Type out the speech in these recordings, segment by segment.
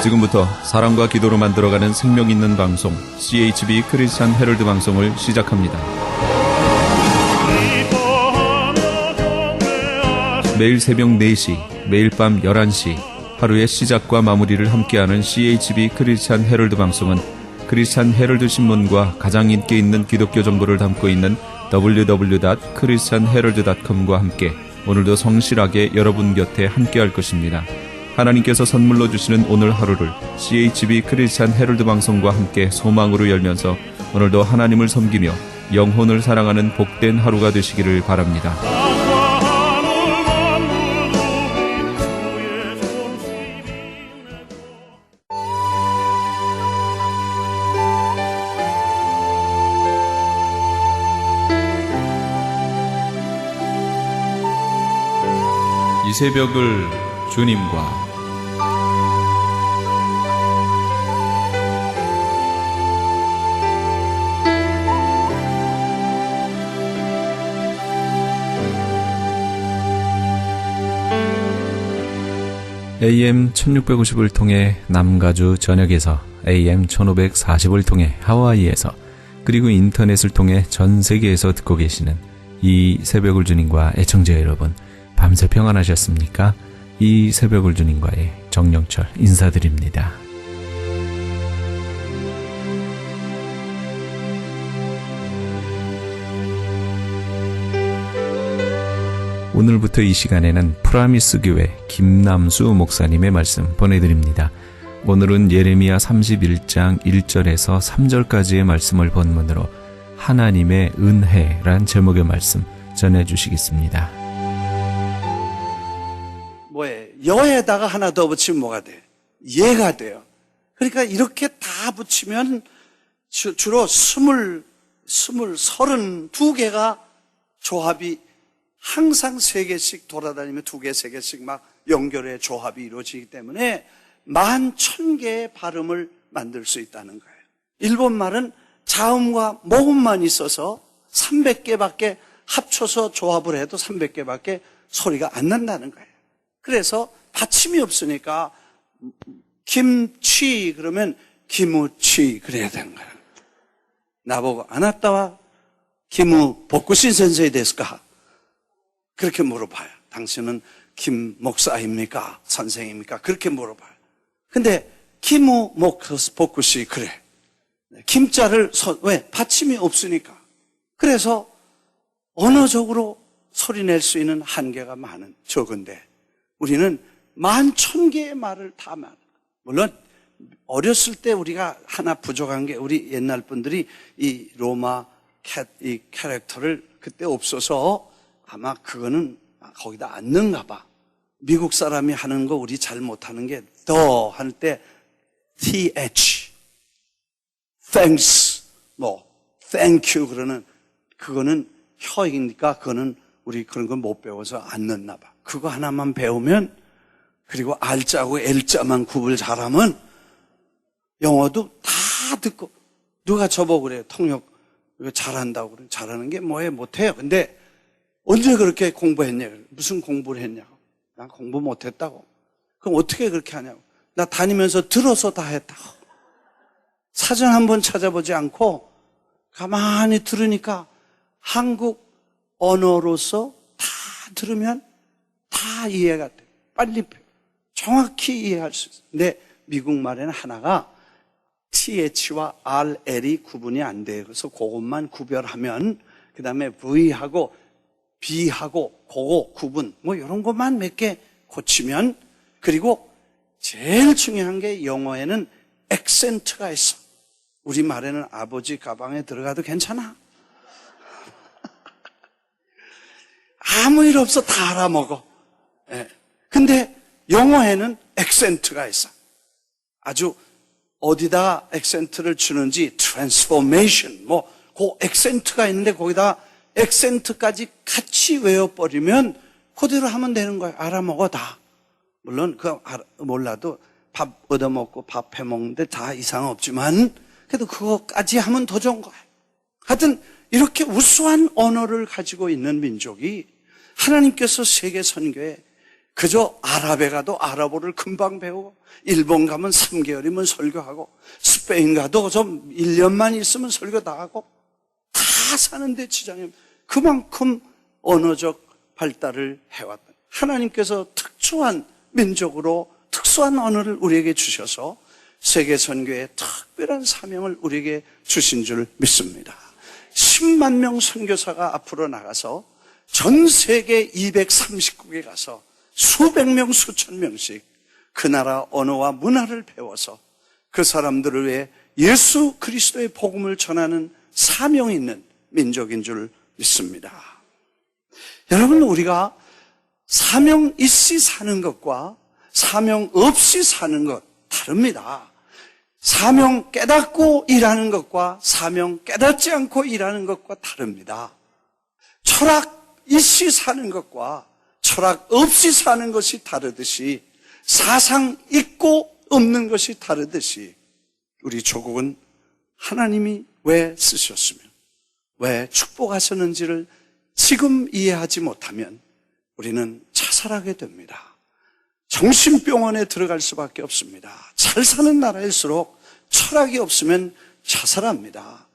지금부터 사랑과 기도로 만들어가는 생명 있는 방송 CHB 크리스찬 헤럴드 방송을 시작합니다. 매일 새벽 4시, 매일 밤 11시 하루의 시작과 마무리를 함께하는 CHB 크리스찬 헤럴드 방송은 크리스찬 헤럴드 신문과 가장 인기 있는 기독교 정보를 담고 있는 www.christianherald.com과 함께 오늘도 성실하게 여러분 곁에 함께할 것입니다. 하나님께서 선물로 주시는 오늘 하루를 CHB 크리스찬 헤럴드 방송과 함께 소망으로 열면서 오늘도 하나님을 섬기며 영혼을 사랑하는 복된 하루가 되시기를 바랍니다. 이 새벽을 주님과 AM 1650을 통해 남가주 전역에서 AM 1540을 통해 하와이에서 그리고 인터넷을 통해 전 세계에서 듣고 계시는 이 새벽을 주님과 애청자 여러분, 밤새 평안하셨습니까? 이 새벽을 주님과의 정영철 인사드립니다. 오늘부터 이 시간에는 프라미스 교회 김남수 목사님의 말씀 보내드립니다. 오늘은 예레미야 31장 1절에서 3절까지의 말씀을 본문으로 하나님의 은혜란 제목의 말씀 전해주시겠습니다. 여에다가 하나 더 붙이면 뭐가 돼? 예가 돼요. 그러니까 이렇게 다 붙이면 주로 32개가 조합이 항상 3개씩 돌아다니면 2개, 3개씩 막 연결해 조합이 이루어지기 때문에 11,000개의 발음을 만들 수 있다는 거예요. 일본말은 자음과 모음만 있어서 300개밖에 합쳐서 조합을 해도 300개밖에 소리가 안 난다는 거예요. 그래서 받침이 없으니까 김치 그러면 기무치 그래야 되는 거예요. 나보고 아나타와 기무 복구신 선생이 됐을까? 그렇게 물어봐요. 당신은 김 목사입니까? 선생입니까? 그렇게 물어봐요. 근데 기무 복구시 그래. 김자를 왜? 받침이 없으니까. 그래서 언어적으로 소리 낼 수 있는 한계가 적은데 우리는 11,000개의 말을 다 말. 물론 어렸을 때 우리가 하나 부족한 게 우리 옛날 분들이 이 로마 이 캐릭터를 그때 없어서 아마 그거는 거기다 안 넣는가 봐. 미국 사람이 하는 거 우리 잘 못하는 게 더 할 때 th, thanks, thank you 그러는 그거는 혀이니까 그거는 우리 그런 걸 못 배워서 안 넣나 봐. 그거 하나만 배우면 그리고 R자하고 L자만 구분 잘하면 영어도 다 듣고 누가 저보고 그래요. 통역 이거 잘한다고 그래. 잘하는 게 뭐예요? 못해요. 근데 언제 그렇게 공부했냐? 무슨 공부를 했냐고. 난 공부 못했다고. 그럼 어떻게 그렇게 하냐고. 나 다니면서 들어서 다 했다고. 사전 한번 찾아보지 않고 가만히 들으니까 한국 언어로서 다 들으면 다 이해가 돼. 빨리 정확히 이해할 수 있어. 근데 미국 말에는 하나가 TH와 RL이 구분이 안 돼요. 그래서 그것만 구별하면 그 다음에 V하고 B하고 그거 구분 이런 것만 몇 개 고치면 그리고 제일 중요한 게 영어에는 액센트가 있어. 우리 말에는 아버지 가방에 들어가도 괜찮아. 아무 일 없어 다 알아먹어. 예. 근데 영어에는 액센트가 있어. 아주 어디다가 액센트를 주는지 트랜스포메이션 그 액센트가 있는데 거기다 액센트까지 같이 외워버리면 그대로 하면 되는 거예요. 알아먹어 다. 물론 그거 몰라도 밥 얻어먹고 밥 해먹는데 다 이상 없지만 그래도 그거까지 하면 더 좋은 거예요. 하여튼 이렇게 우수한 언어를 가지고 있는 민족이 하나님께서 세계 선교에 그저 아랍에 가도 아랍어를 금방 배우고, 일본 가면 3개월이면 설교하고, 스페인 가도 좀 1년만 있으면 설교 다 하고, 다 사는데 지장이 없는, 그만큼 언어적 발달을 해왔다. 하나님께서 특수한 민족으로 특수한 언어를 우리에게 주셔서 세계 선교의 특별한 사명을 우리에게 주신 줄 믿습니다. 10만 명 선교사가 앞으로 나가서 전 세계 230국에 가서 수백 명, 수천 명씩 그 나라 언어와 문화를 배워서 그 사람들을 위해 예수 그리스도의 복음을 전하는 사명이 있는 민족인 줄 믿습니다. 여러분, 우리가 사명 있이 사는 것과 사명 없이 사는 것 다릅니다. 사명 깨닫고 일하는 것과 사명 깨닫지 않고 일하는 것과 다릅니다. 철학 있이 사는 것과 철학 없이 사는 것이 다르듯이 사상 있고 없는 것이 다르듯이 우리 조국은 하나님이 왜 쓰셨으며 왜 축복하셨는지를 지금 이해하지 못하면 우리는 자살하게 됩니다. 정신병원에 들어갈 수밖에 없습니다. 잘 사는 나라일수록 철학이 없으면 자살합니다.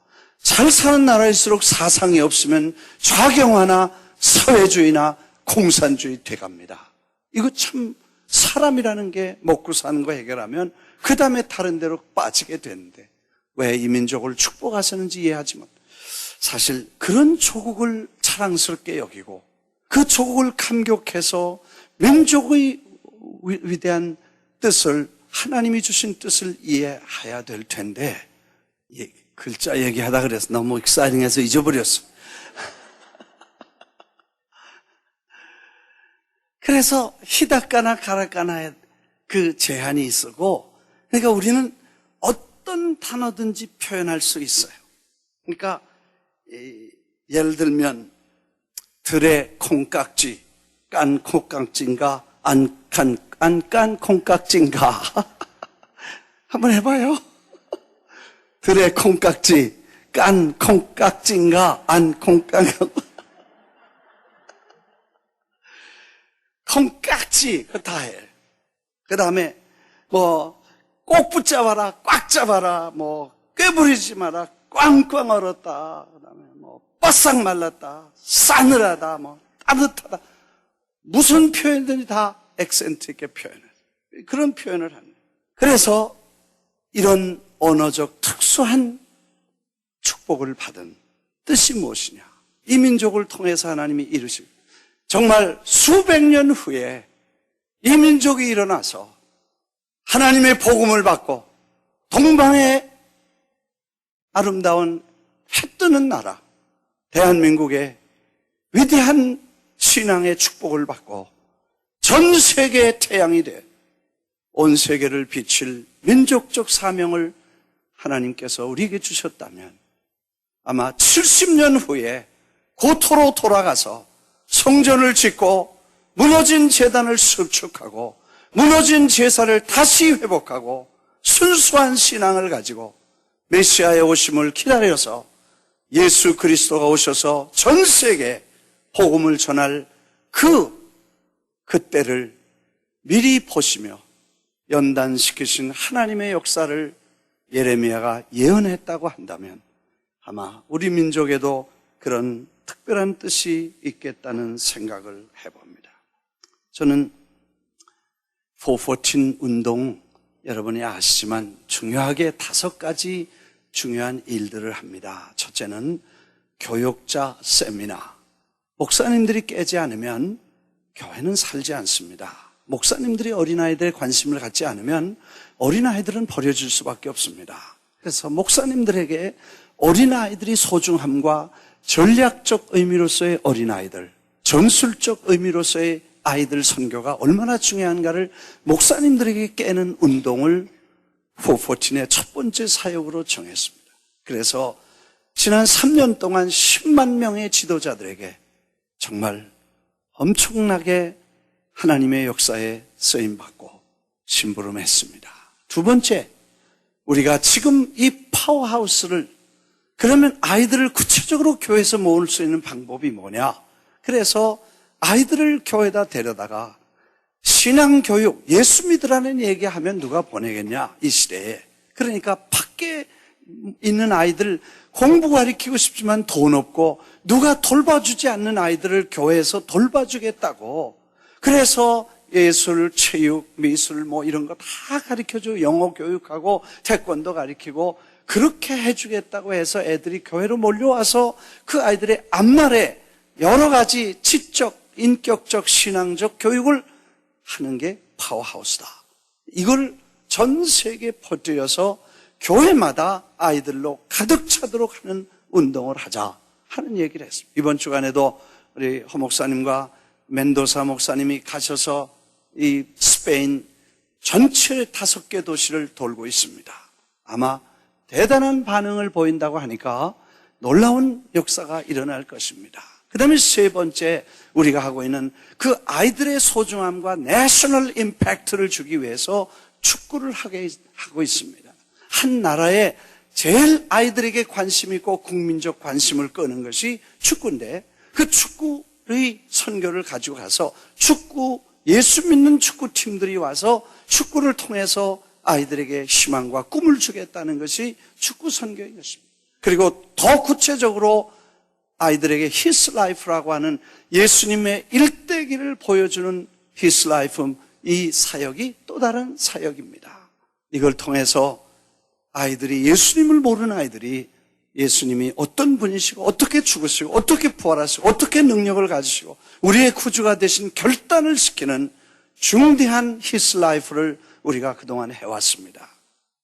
잘 사는 나라일수록 사상이 없으면 좌경화나 사회주의나 공산주의 돼갑니다. 이거 참 사람이라는 게 먹고 사는 거 해결하면 그 다음에 다른 데로 빠지게 되는데 왜 이 민족을 축복하셨는지 이해하지 못. 사실 그런 조국을 자랑스럽게 여기고 그 조국을 감격해서 민족의 위대한 뜻을, 하나님이 주신 뜻을 이해해야 될 텐데, 글자 얘기하다 그래서 너무 익사이팅해서 잊어버렸어. 그래서 히다카나 가라카나의 그 제한이 있었고, 그러니까 우리는 어떤 단어든지 표현할 수 있어요. 그러니까 예를 들면 들의 콩깍지, 깐 콩깍지인가 안 깐 콩깍지인가 한번 해봐요. 들의 콩깍지, 깐 콩깍지인가 안 콩깍지. 콩깍지 그거 다 해. 그 다음에 뭐 꼭 붙잡아라, 꽉 잡아라, 뭐 꿰부리지 마라, 꽝꽝 얼었다, 그 다음에 뭐 바싹 말랐다, 싸늘하다, 뭐 따뜻하다, 무슨 표현들이 다 액센트 있게 표현해요. 그런 표현을 합니다. 그래서 이런 언어적 특수한 축복을 받은 뜻이 무엇이냐, 이 민족을 통해서 하나님이 이루시고 정말 수백 년 후에 이 민족이 일어나서 하나님의 복음을 받고 동방의 아름다운 해 뜨는 나라 대한민국의 위대한 신앙의 축복을 받고 전 세계의 태양이 돼 온 세계를 비칠 민족적 사명을 하나님께서 우리에게 주셨다면 아마 70년 후에 고토로 돌아가서 성전을 짓고 무너진 제단을 수축하고 무너진 제사를 다시 회복하고 순수한 신앙을 가지고 메시아의 오심을 기다려서 예수 그리스도가 오셔서 전 세계에 복음을 전할 그때를 미리 보시며 연단시키신 하나님의 역사를 예레미야가 예언했다고 한다면 아마 우리 민족에도 그런 특별한 뜻이 있겠다는 생각을 해봅니다. 저는 414 운동 여러분이 아시지만 중요하게 5가지 중요한 일들을 합니다. 첫째는 교육자 세미나. 목사님들이 깨지 않으면 교회는 살지 않습니다. 목사님들이 어린아이들에 관심을 갖지 않으면 어린아이들은 버려질 수밖에 없습니다. 그래서 목사님들에게 어린아이들이 소중함과 전략적 의미로서의 어린아이들, 전술적 의미로서의 아이들 선교가 얼마나 중요한가를 목사님들에게 깨는 운동을 414의 첫 번째 사역으로 정했습니다. 그래서 지난 3년 동안 10만 명의 지도자들에게 정말 엄청나게 하나님의 역사에 쓰임받고 심부름했습니다. 두 번째, 우리가 지금 이 파워하우스를, 그러면 아이들을 구체적으로 교회에서 모을 수 있는 방법이 뭐냐? 그래서 아이들을 교회에다 데려다가 신앙교육, 예수 믿으라는 얘기하면 누가 보내겠냐, 이 시대에. 그러니까 밖에 있는 아이들 공부 가르치고 싶지만 돈 없고 누가 돌봐주지 않는 아이들을 교회에서 돌봐주겠다고. 그래서 예술, 체육, 미술 뭐 이런 거 다 가르쳐주고 영어 교육하고 태권도 가르치고 그렇게 해주겠다고 해서 애들이 교회로 몰려와서 그 아이들의 앞날에 여러 가지 지적, 인격적, 신앙적 교육을 하는 게 파워하우스다. 이걸 전 세계에 퍼뜨려서 교회마다 아이들로 가득 차도록 하는 운동을 하자 하는 얘기를 했습니다. 이번 주간에도 우리 허 목사님과 멘도사 목사님이 가셔서 이 스페인 전체 5개 도시를 돌고 있습니다. 아마 대단한 반응을 보인다고 하니까 놀라운 역사가 일어날 것입니다. 그 다음에 세 번째 우리가 하고 있는 그 아이들의 소중함과 내셔널 임팩트를 주기 위해서 축구를 하고 있습니다. 한 나라에 제일 아이들에게 관심 있고 국민적 관심을 끄는 것이 축구인데 그 축구의 선교를 가지고 가서 예수 믿는 축구팀들이 와서 축구를 통해서 아이들에게 희망과 꿈을 주겠다는 것이 축구 선교인 것입니다. 그리고 더 구체적으로 아이들에게 His Life라고 하는 예수님의 일대기를 보여주는 His Life, 이 사역이 또 다른 사역입니다. 이걸 통해서 아이들이, 예수님을 모르는 아이들이 예수님이 어떤 분이시고 어떻게 죽으시고 어떻게 부활하시고 어떻게 능력을 가지시고 우리의 구주가 되신 결단을 시키는 중대한 His Life를 우리가 그동안 해왔습니다.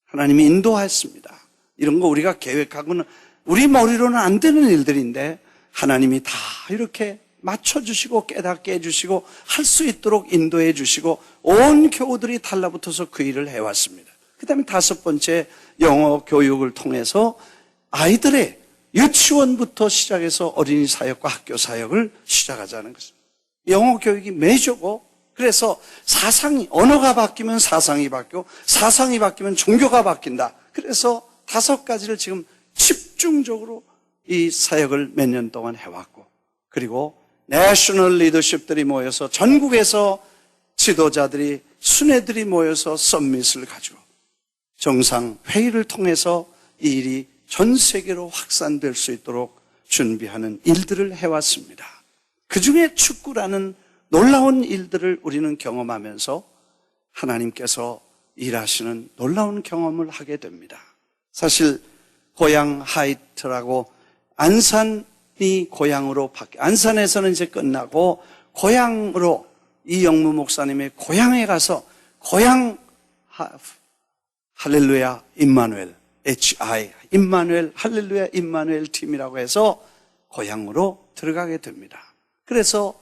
하나님이 인도하였습니다. 이런 거 우리가 계획하고는 우리 머리로는 안 되는 일들인데 하나님이 다 이렇게 맞춰주시고 깨닫게 해주시고 할 수 있도록 인도해 주시고 온 교우들이 달라붙어서 그 일을 해왔습니다. 그 다음에 5번째, 영어 교육을 통해서 아이들의 유치원부터 시작해서 어린이 사역과 학교 사역을 시작하자는 것입니다. 영어 교육이 메이저고, 그래서 사상이, 언어가 바뀌면 사상이 바뀌고 사상이 바뀌면 종교가 바뀐다. 그래서 5가지를 지금 집중적으로 이 사역을 몇 년 동안 해왔고, 그리고 내셔널 리더십들이 모여서 전국에서 지도자들이, 순회들이 모여서 썸밋을 가지고 정상 회의를 통해서 이 일이 전 세계로 확산될 수 있도록 준비하는 일들을 해왔습니다. 그 중에 축구라는 놀라운 일들을 우리는 경험하면서 하나님께서 일하시는 놀라운 경험을 하게 됩니다. 사실 고향 하이트라고 안산이 고향으로 안산에서는 이제 끝나고 고향으로 이영무 목사님의 고향에 가서 고향 할렐루야 임마누엘 HI 임마누엘 할렐루야 임마누엘 팀이라고 해서 고향으로 들어가게 됩니다. 그래서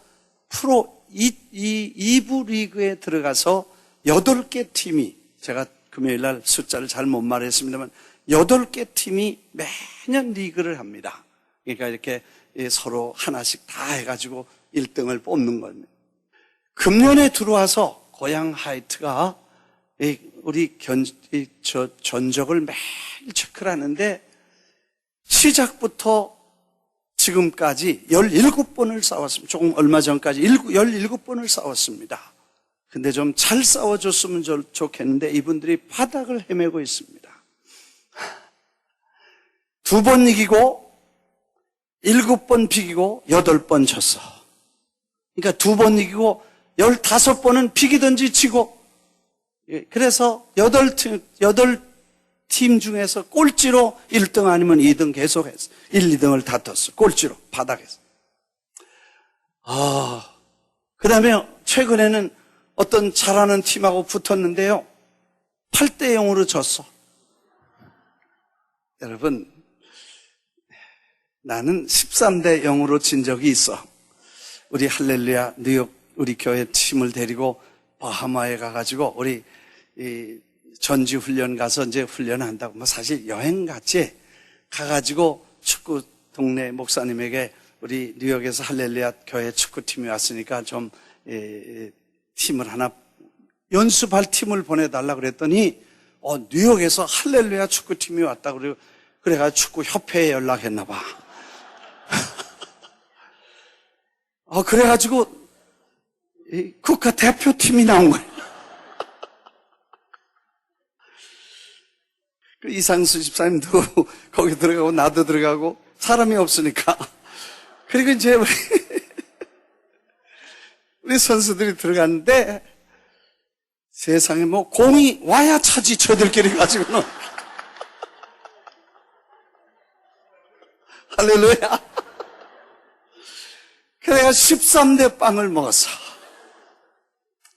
프로 2부 리그에 들어가서 8개 팀이, 제가 금요일 날 숫자를 잘 못 말했습니다만 8개 팀이 매년 리그를 합니다. 그러니까 이렇게 서로 하나씩 다 해가지고 1등을 뽑는 겁니다. 금년에 들어와서 고향 하이트가 우리 전적을 매일 체크를 하는데 시작부터 지금까지 17번을 싸웠습니다. 조금 얼마 전까지 17번을 싸웠습니다. 근데 좀 잘 싸워줬으면 좋겠는데 이분들이 바닥을 헤매고 있습니다. 2번 이기고 7번 비기고 8번 졌어. 그러니까 2번 이기고 15번은 비기든지 지고, 그래서 8팀 중에서 꼴찌로 1등 아니면 2등 계속했어. 1, 2등을 다퉜어. 꼴찌로 바닥에서. 그 다음에 최근에는 어떤 잘하는 팀하고 붙었는데요, 8대 0으로 졌어. 여러분, 나는 13대 0으로 진 적이 있어. 우리 할렐루야 뉴욕 우리 교회 팀을 데리고 바하마에 가가지고 우리 전지 훈련 가서 이제 훈련한다고, 뭐 사실 여행 갔지. 가가지고 축구 동네 목사님에게 우리 뉴욕에서 할렐루야 교회 축구팀이 왔으니까 좀 팀을 하나 연습할 팀을 보내달라 그랬더니 뉴욕에서 할렐루야 축구팀이 왔다고 그래가지고 축구협회에 연락했나 봐. 그래가지고 이 국가대표팀이 나온 거예요. 그 이상수 집사님도 거기 들어가고 나도 들어가고 사람이 없으니까. 그리고 이제 우리 선수들이 들어갔는데 세상에 뭐 공이 와야 차지 저들끼리 가지고는. 할렐루야. 그래서 내가 13대 빵을 먹었어.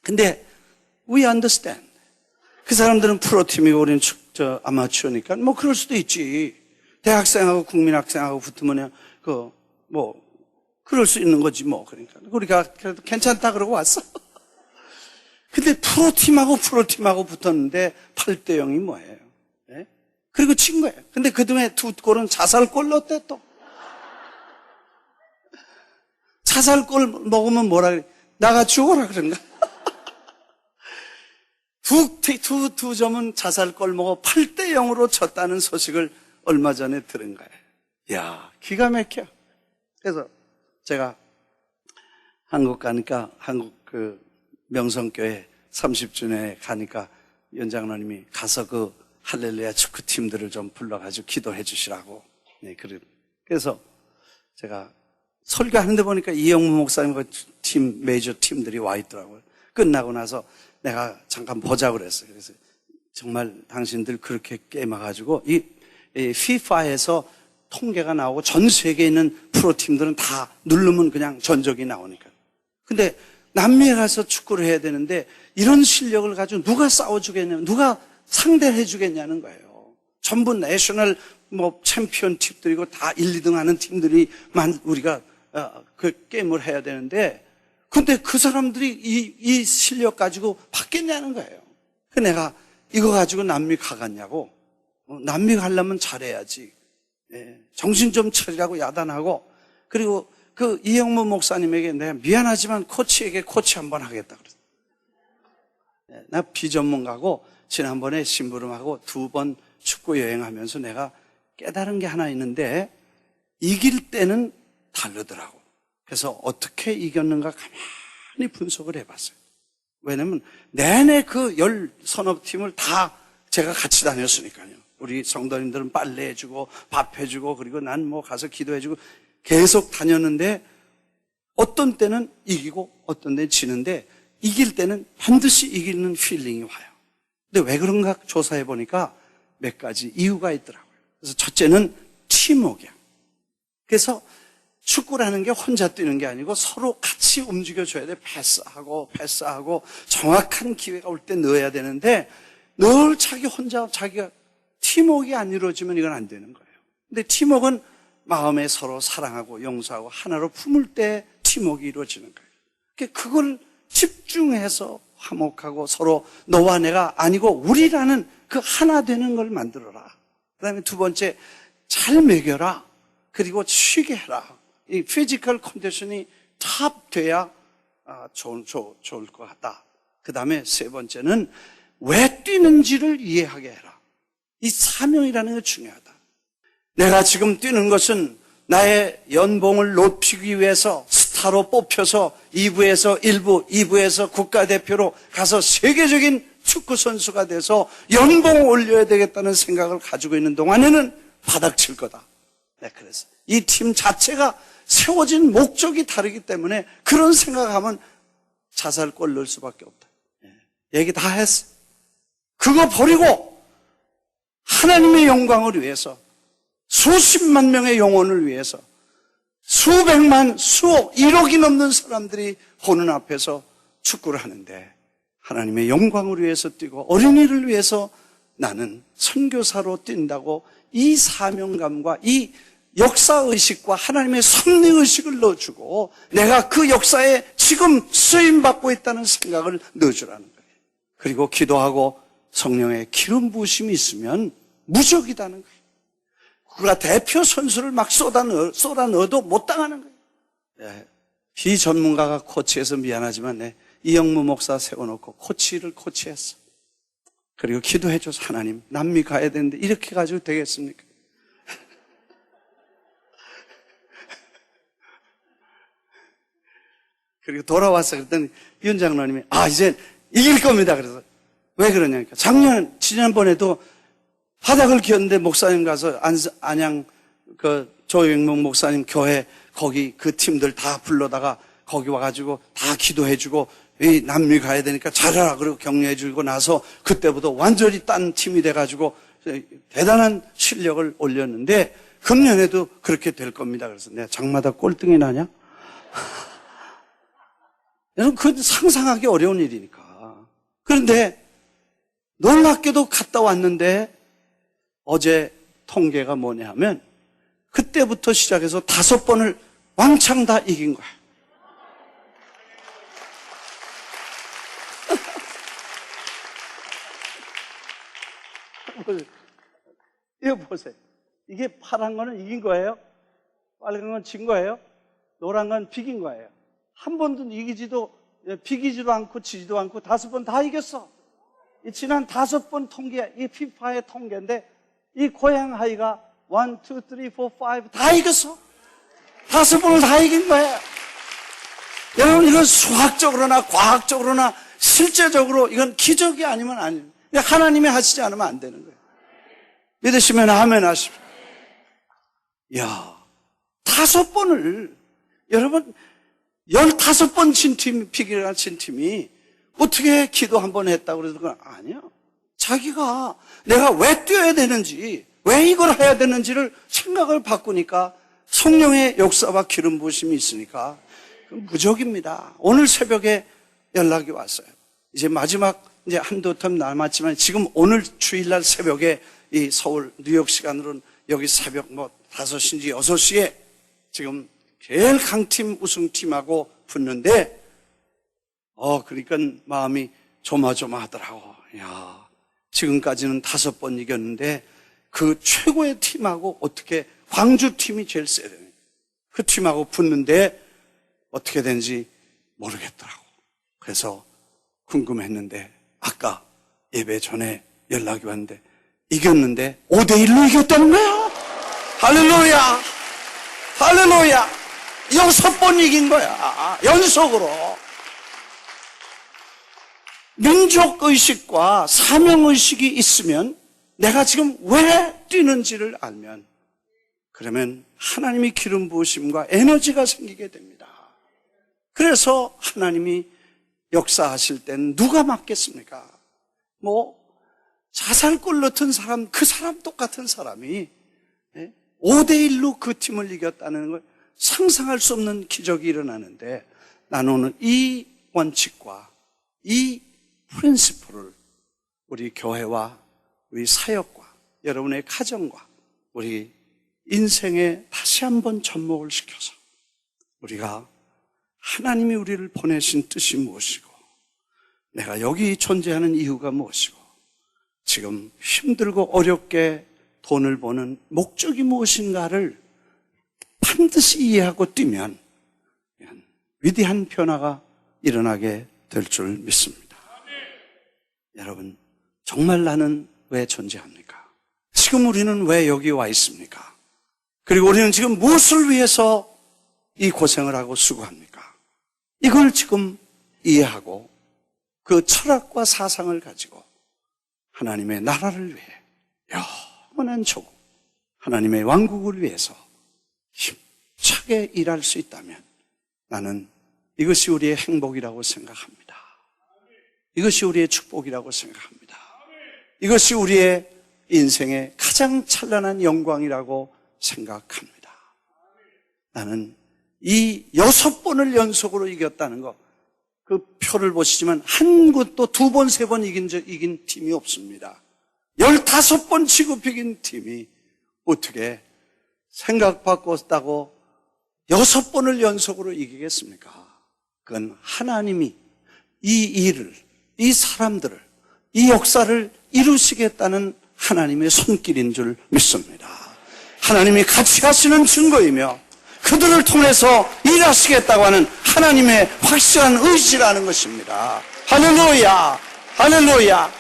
근데 we understand. 그 사람들은 프로팀이고 우리는 아마추어니까 뭐 그럴 수도 있지. 대학생하고 국민학생하고 붙으면 그럴 수 있는 거지 뭐. 그러니까 우리가 그래도 괜찮다 그러고 왔어. 근데 프로팀하고 붙었는데 8대 0이 뭐예요? 네? 그리고 친 거예요. 근데 그동안에 두 골은 자살골 넣었대 또. 자살골 먹으면 뭐라 그래? 나가 죽어라 그런가? 두 점은 자살골 먹어 8대 0으로 졌다는 소식을 얼마 전에 들은 거예요. 이야, 기가 막혀. 그래서 제가 한국 가니까 한국 명성교회 30주년에 가니까 연장로님이 가서 그 할렐루야 축구팀들을 좀 불러가지고 기도해 주시라고. 네, 그래서 제가 설교하는데 보니까 이영무 목사님과 메이저 팀들이 와 있더라고요. 끝나고 나서 내가 잠깐 보자고 그랬어요. 그래서 정말 당신들 그렇게 게임해가지고 이 FIFA에서 통계가 나오고 전 세계에 있는 프로팀들은 다 누르면 그냥 전적이 나오니까. 근데 남미에 가서 축구를 해야 되는데 이런 실력을 가지고 누가 싸워주겠냐, 누가 상대해 주겠냐는 거예요. 전부 내셔널 챔피언 팀들이고 다 1, 2등 하는 팀들이만 우리가 그 게임을 해야 되는데 근데 그 사람들이 이 실력 가지고 받겠냐는 거예요. 그래서 내가 이거 가지고 남미 가겠냐고. 남미 가려면 잘해야지. 예, 정신 좀 차리라고 야단하고 그리고 그 이영무 목사님에게 내가 미안하지만 코치에게 코치 한번 하겠다 그랬어요. 예, 나 비전문가고 지난번에 심부름하고 2번 축구 여행하면서 내가 깨달은 게 하나 있는데 이길 때는 다르더라고. 그래서 어떻게 이겼는가 가만히 분석을 해봤어요. 왜냐면 내내 그 10서너 팀을 다 제가 같이 다녔으니까요. 우리 성도님들은 빨래 해주고 밥 해주고 그리고 난 가서 기도해주고 계속 다녔는데 어떤 때는 이기고 어떤 때는 지는데 이길 때는 반드시 이기는 필링이 와요. 근데 왜 그런가 조사해 보니까 몇 가지 이유가 있더라고요. 그래서 첫째는 팀워크야. 그래서 축구라는 게 혼자 뛰는 게 아니고 서로 같이 움직여줘야 돼. 패스하고 정확한 기회가 올 때 넣어야 되는데 늘 자기가 팀워크가 안 이루어지면 이건 안 되는 거예요. 근데 팀워크는 마음에 서로 사랑하고 용서하고 하나로 품을 때 팀워크가 이루어지는 거예요. 그걸 집중해서 화목하고 서로 너와 내가 아니고 우리라는 그 하나 되는 걸 만들어라. 그 다음에 두 번째, 잘 먹여라. 그리고 쉬게 해라. 이 피지컬 컨디션이 탑 돼야 좋을 것 같다. 그 다음에 세 번째는 왜 뛰는지를 이해하게 해라. 이 사명이라는 게 중요하다. 내가 지금 뛰는 것은 나의 연봉을 높이기 위해서 스타로 뽑혀서 2부에서 1부, 2부에서 국가대표로 가서 세계적인 축구선수가 돼서 연봉을 올려야 되겠다는 생각을 가지고 있는 동안에는 바닥칠 거다. 네, 그래서 이 팀 자체가 세워진 목적이 다르기 때문에 그런 생각하면 자살골 넣을 수밖에 없다. 얘기 다 했어. 그거 버리고 하나님의 영광을 위해서 수십만 명의 영혼을 위해서 수백만, 수억, 1억이 넘는 사람들이 보는 앞에서 축구를 하는데 하나님의 영광을 위해서 뛰고 어린이를 위해서 나는 선교사로 뛴다고 이 사명감과 이 역사의식과 하나님의 섭리의식을 넣어주고 내가 그 역사에 지금 쓰임받고 있다는 생각을 넣어주라는 거예요. 그리고 기도하고 성령의 기름 부으심이 있으면 무적이다는 거예요. 그가 대표 선수를 막 쏟아 넣어도 못 당하는 거예요. 네. 비전문가가 코치해서 미안하지만 이영무 목사 세워놓고 코치를 코치했어. 그리고 기도해줘서 하나님 남미 가야 되는데 이렇게 가지고 되겠습니까? 그리고 돌아와서 그랬더니 윤 장로님이 이제 이길 겁니다. 그래서 왜 그러냐니까 지난번에도 바닥을 기었는데 목사님 가서 안양 조영목 목사님 교회 거기 그 팀들 다 불러다가 거기 와가지고 다 기도해주고 이 남미 가야 되니까 잘하라 그러고 격려해주고 나서 그때부터 완전히 딴 팀이 돼가지고 대단한 실력을 올렸는데 금년에도 그렇게 될 겁니다. 그래서 내가 장마다 꼴등이 나냐? 여러분 그건 상상하기 어려운 일이니까. 그런데 놀랍게도 갔다 왔는데 어제 통계가 뭐냐 하면 그때부터 시작해서 5번을 왕창 다 이긴 거야. 이거 보세요. 이게 파란 거는 이긴 거예요? 빨간 건 진 거예요? 노란 건 비긴 거예요. 한 번도 비기지도 않고 지지도 않고 5번 다 이겼어. 이 지난 5번 통계, 이 피파의 통계인데 이 고양 하이가 1, 2, 3, 4, 5 다 이겼어. 5번을 다 이긴 거예요. 여러분 이건 수학적으로나 과학적으로나 실제적으로 이건 기적이 아니면 아니에요. 하나님이 하시지 않으면 안 되는 거예요. 믿으시면 아멘 하십시오. 이야, 5번을 여러분 15번 진 팀, 피기가 진 팀이 어떻게 기도 한번 했다고 그래서 그건 아니야. 자기가 내가 왜 뛰어야 되는지, 왜 이걸 해야 되는지를 생각을 바꾸니까 성령의 역사와 기름 부으심이 있으니까 무적입니다. 오늘 새벽에 연락이 왔어요. 이제 마지막 이제 한두 텀 남았지만 지금 오늘 주일날 새벽에 이 서울 뉴욕 시간으로는 여기 새벽 5시인지 6시에 지금 제일 강팀 우승팀하고 붙는데 그러니까 마음이 조마조마하더라고. 야, 지금까지는 5번 이겼는데 그 최고의 팀하고 어떻게 광주 팀이 제일 세요. 그 팀하고 붙는데 어떻게 되는지 모르겠더라고. 그래서 궁금했는데 아까 예배 전에 연락이 왔는데 이겼는데 5대1로 이겼다는 거야. 할렐루야, 할렐루야. 6번 이긴 거야, 연속으로. 민족의식과 사명의식이 있으면 내가 지금 왜 뛰는지를 알면 그러면 하나님이 기름 부으심과 에너지가 생기게 됩니다. 그래서 하나님이 역사하실 때는 누가 막겠습니까? 자살골 넣던 사람, 그 사람 똑같은 사람이 5대1로 그 팀을 이겼다는 걸 상상할 수 없는 기적이 일어나는데 나는 오늘 이 원칙과 이 프린시플을 우리 교회와 우리 사역과 여러분의 가정과 우리 인생에 다시 한번 접목을 시켜서 우리가 하나님이 우리를 보내신 뜻이 무엇이고 내가 여기 존재하는 이유가 무엇이고 지금 힘들고 어렵게 돈을 버는 목적이 무엇인가를 반드시 이해하고 뛰면 위대한 변화가 일어나게 될 줄 믿습니다. 여러분, 정말 나는 왜 존재합니까? 지금 우리는 왜 여기 와 있습니까? 그리고 우리는 지금 무엇을 위해서 이 고생을 하고 수고합니까? 이걸 지금 이해하고 그 철학과 사상을 가지고 하나님의 나라를 위해 영원한 조국, 하나님의 왕국을 위해서 힘차게 일할 수 있다면 나는 이것이 우리의 행복이라고 생각합니다. 이것이 우리의 축복이라고 생각합니다. 이것이 우리의 인생의 가장 찬란한 영광이라고 생각합니다. 나는 이 6번을 연속으로 이겼다는 거, 그 표를 보시지만 한 곳도 2번, 3번 이긴 팀이 없습니다. 15번 지고 이긴 팀이 어떻게 생각 바꿨다고 6번을 연속으로 이기겠습니까? 그건 하나님이 이 일을, 이 사람들을, 이 역사를 이루시겠다는 하나님의 손길인 줄 믿습니다. 하나님이 같이 하시는 증거이며 그들을 통해서 일하시겠다고 하는 하나님의 확실한 의지라는 것입니다. 할렐루야, 할렐루야.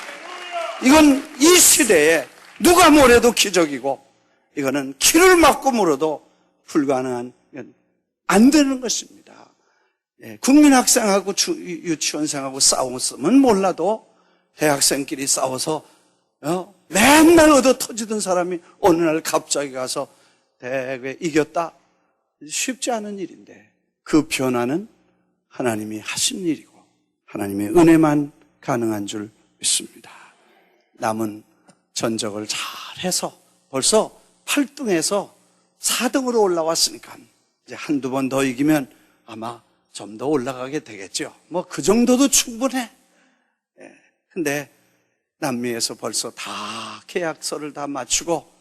이건 이 시대에 누가 뭐래도 기적이고 이거는 키를 막고 물어도 불가능한, 안 되는 것입니다. 국민학생하고 유치원생하고 싸웠으면 몰라도 대학생끼리 싸워서 맨날 얻어 터지던 사람이 어느 날 갑자기 가서 대회 이겼다. 쉽지 않은 일인데 그 변화는 하나님이 하신 일이고 하나님의 은혜만 가능한 줄 믿습니다. 남은 전적을 잘해서 벌써 8등에서 4등으로 올라왔으니까 이제 한두 번 더 이기면 아마 좀 더 올라가게 되겠죠. 뭐 그 정도도 충분해. 근데 남미에서 벌써 다 계약서를 다 맞추고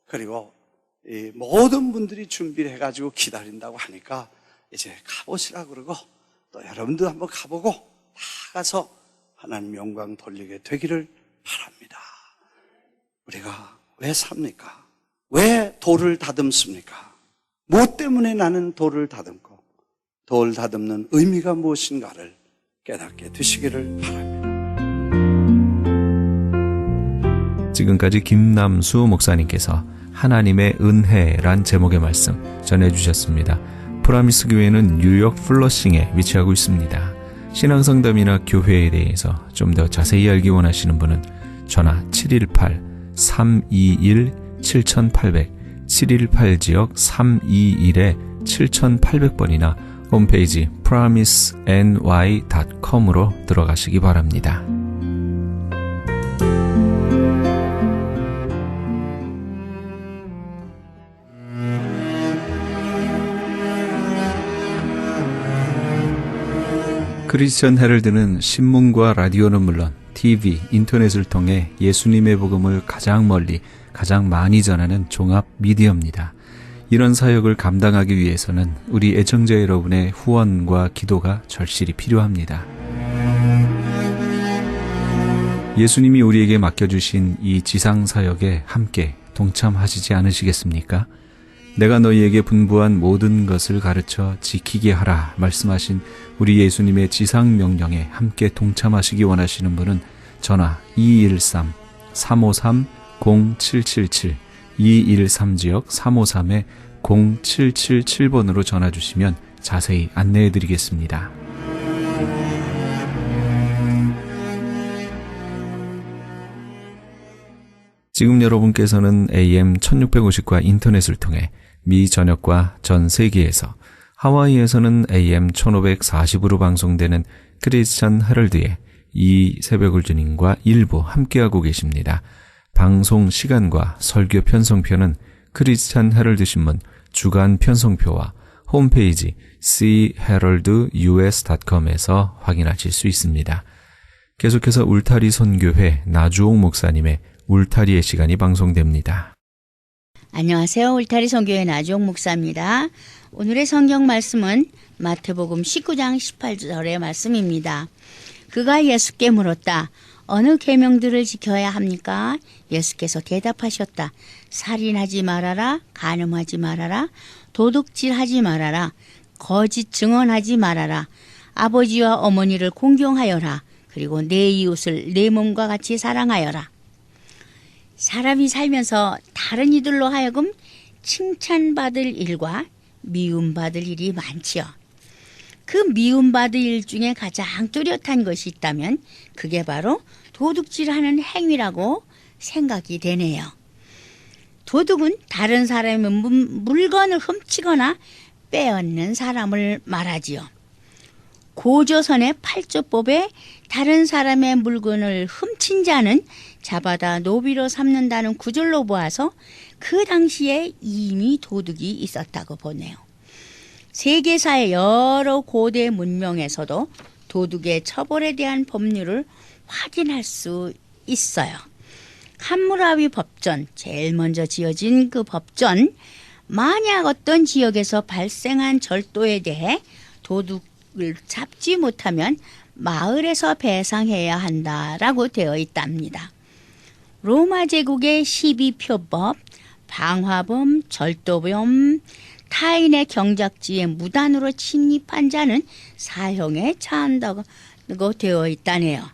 그리고 이 모든 분들이 준비를 해가지고 기다린다고 하니까 이제 가보시라 그러고 또 여러분도 한번 가보고 다 가서 하나님 영광 돌리게 되기를 바랍니다. 우리가 왜 삽니까? 왜 돌을 다듬습니까? 무엇 때문에 나는 돌을 다듬고 돌 다듬는 의미가 무엇인가를 깨닫게 되시기를 바랍니다. 지금까지 김남수 목사님께서 하나님의 은혜란 제목의 말씀 전해주셨습니다. 프라미스 교회는 뉴욕 플러싱에 위치하고 있습니다. 신앙상담이나 교회에 대해서 좀 더 자세히 알기 원하시는 분은 전화 718-321-7800 718지역 321-7800번이나 홈페이지 promiseny.com으로 들어가시기 바랍니다. 크리스천 헤럴드는 신문과 라디오는 물론 TV, 인터넷을 통해 예수님의 복음을 가장 멀리, 가장 많이 전하는 종합 미디어입니다. 이런 사역을 감당하기 위해서는 우리 애청자 여러분의 후원과 기도가 절실히 필요합니다. 예수님이 우리에게 맡겨주신 이 지상 사역에 함께 동참하시지 않으시겠습니까? 내가 너희에게 분부한 모든 것을 가르쳐 지키게 하라 말씀하신 우리 예수님의 지상 명령에 함께 동참하시기 원하시는 분은 전화 213-353-0777 213지역 353-0777번으로 전화 주시면 자세히 안내해 드리겠습니다. 지금 여러분께서는 AM 1650과 인터넷을 통해 미 전역과 전 세계에서 하와이에서는 AM 1540으로 방송되는 크리스천 헤럴드의 이 새벽을 주님과 일부 함께하고 계십니다. 방송 시간과 설교 편성표는 크리스천 헤럴드 신문 주간 편성표와 홈페이지 cheraldus.com에서 확인하실 수 있습니다. 계속해서 울타리 선교회 나주옥 목사님의 울타리의 시간이 방송됩니다. 안녕하세요. 울타리 선교회 나주옥 목사입니다. 오늘의 성경 말씀은 마태복음 19장 18절의 말씀입니다. 그가 예수께 물었다. 어느 계명들을 지켜야 합니까? 예수께서 대답하셨다. 살인하지 말아라, 간음하지 말아라, 도둑질하지 말아라, 거짓 증언하지 말아라, 아버지와 어머니를 공경하여라, 그리고 내 이웃을 내 몸과 같이 사랑하여라. 사람이 살면서 다른 이들로 하여금 칭찬받을 일과 미움받을 일이 많지요. 그 미움받을 일 중에 가장 뚜렷한 것이 있다면 그게 바로 도둑질하는 행위라고 생각이 되네요. 도둑은 다른 사람의 물건을 훔치거나 빼앗는 사람을 말하지요. 고조선의 8조법에 다른 사람의 물건을 훔친 자는 잡아다 노비로 삼는다는 구절로 보아서 그 당시에 이미 도둑이 있었다고 보네요. 세계사의 여러 고대 문명에서도 도둑의 처벌에 대한 법률을 확인할 수 있어요. 함무라비 법전, 제일 먼저 지어진 그 법전, 만약 어떤 지역에서 발생한 절도에 대해 도둑을 잡지 못하면 마을에서 배상해야 한다라고 되어 있답니다. 로마 제국의 12표법, 방화범, 절도범, 타인의 경작지에 무단으로 침입한 자는 사형에 처한다고 되어 있다네요.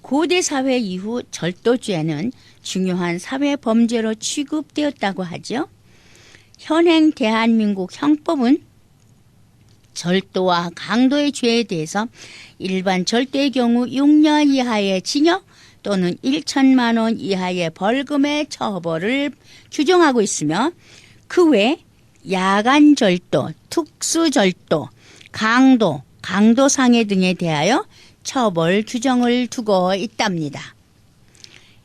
고대 사회 이후 절도죄는 중요한 사회 범죄로 취급되었다고 하죠. 현행 대한민국 형법은 절도와 강도의 죄에 대해서 일반 절도의 경우 6년 이하의 징역 또는 1천만 원 이하의 벌금의 처벌을 규정하고 있으며 그 외 야간 절도, 특수 절도, 강도, 강도상해 등에 대하여 처벌 규정을 두고 있답니다.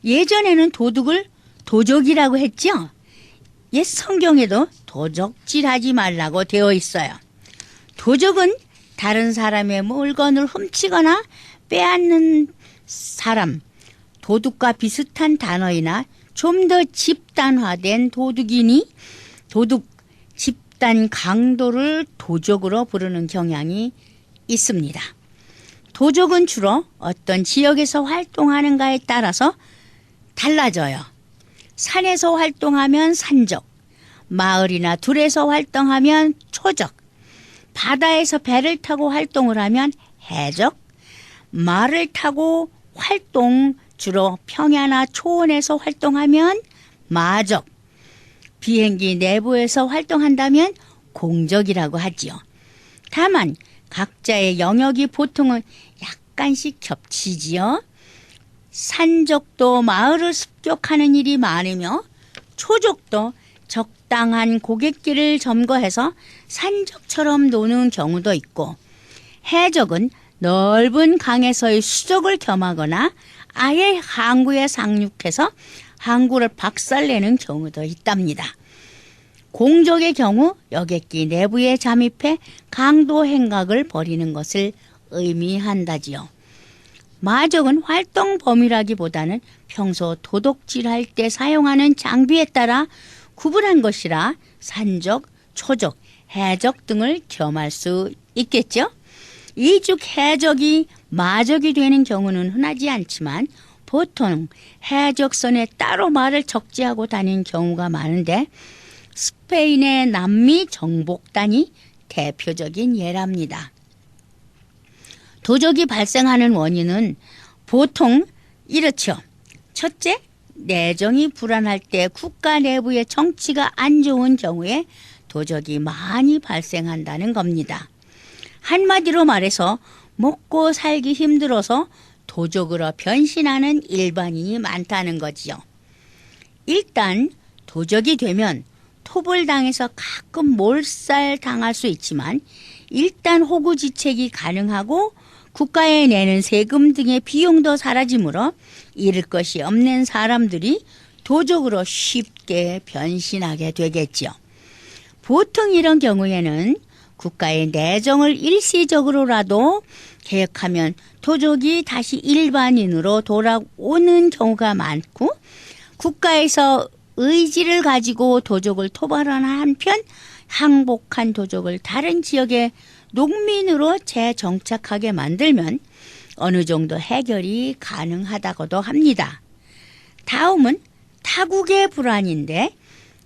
예전에는 도둑을 도적이라고 했죠. 옛 성경에도 도적질하지 말라고 되어 있어요. 도적은 다른 사람의 물건을 훔치거나 빼앗는 사람, 도둑과 비슷한 단어이나 좀 더 집단화된 도둑이니 도둑 집단 강도를 도적으로 부르는 경향이 있습니다. 도적은 주로 어떤 지역에서 활동하는가에 따라서 달라져요. 산에서 활동하면 산적, 마을이나 들에서 활동하면 초적, 바다에서 배를 타고 활동을 하면 해적, 말을 타고 활동 주로 평야나 초원에서 활동하면 마적, 비행기 내부에서 활동한다면 공적이라고 하지요. 다만 각자의 영역이 보통은 약간씩 겹치지요. 산적도 마을을 습격하는 일이 많으며 초적도 적당한 고갯길을 점거해서 산적처럼 노는 경우도 있고 해적은 넓은 강에서의 수족을 겸하거나 아예 항구에 상륙해서 항구를 박살내는 경우도 있답니다. 공적의 경우 여객기 내부에 잠입해 강도 행각을 벌이는 것을 의미한다지요. 마적은 활동 범위라기보다는 평소 도둑질할 때 사용하는 장비에 따라 구분한 것이라 산적, 초적, 해적 등을 겸할 수 있겠죠. 이중 해적이 마적이 되는 경우는 흔하지 않지만 보통 해적선에 따로 말을 적재하고 다니는 경우가 많은데 스페인의 남미 정복단이 대표적인 예랍니다. 도적이 발생하는 원인은 보통 이렇죠. 첫째, 내정이 불안할 때 국가 내부의 정치가 안 좋은 경우에 도적이 많이 발생한다는 겁니다. 한마디로 말해서 먹고 살기 힘들어서 도적으로 변신하는 일반인이 많다는 거지요. 일단 도적이 되면 토벌당해서 가끔 몰살 당할 수 있지만 일단 호구지책이 가능하고 국가에 내는 세금 등의 비용도 사라지므로 잃을 것이 없는 사람들이 도적으로 쉽게 변신하게 되겠죠. 보통 이런 경우에는 국가의 내정을 일시적으로라도 개혁하면 도적이 다시 일반인으로 돌아오는 경우가 많고 국가에서 의지를 가지고 도적을 토벌하는 한편 항복한 도적을 다른 지역의 농민으로 재정착하게 만들면 어느 정도 해결이 가능하다고도 합니다. 다음은 타국의 불안인데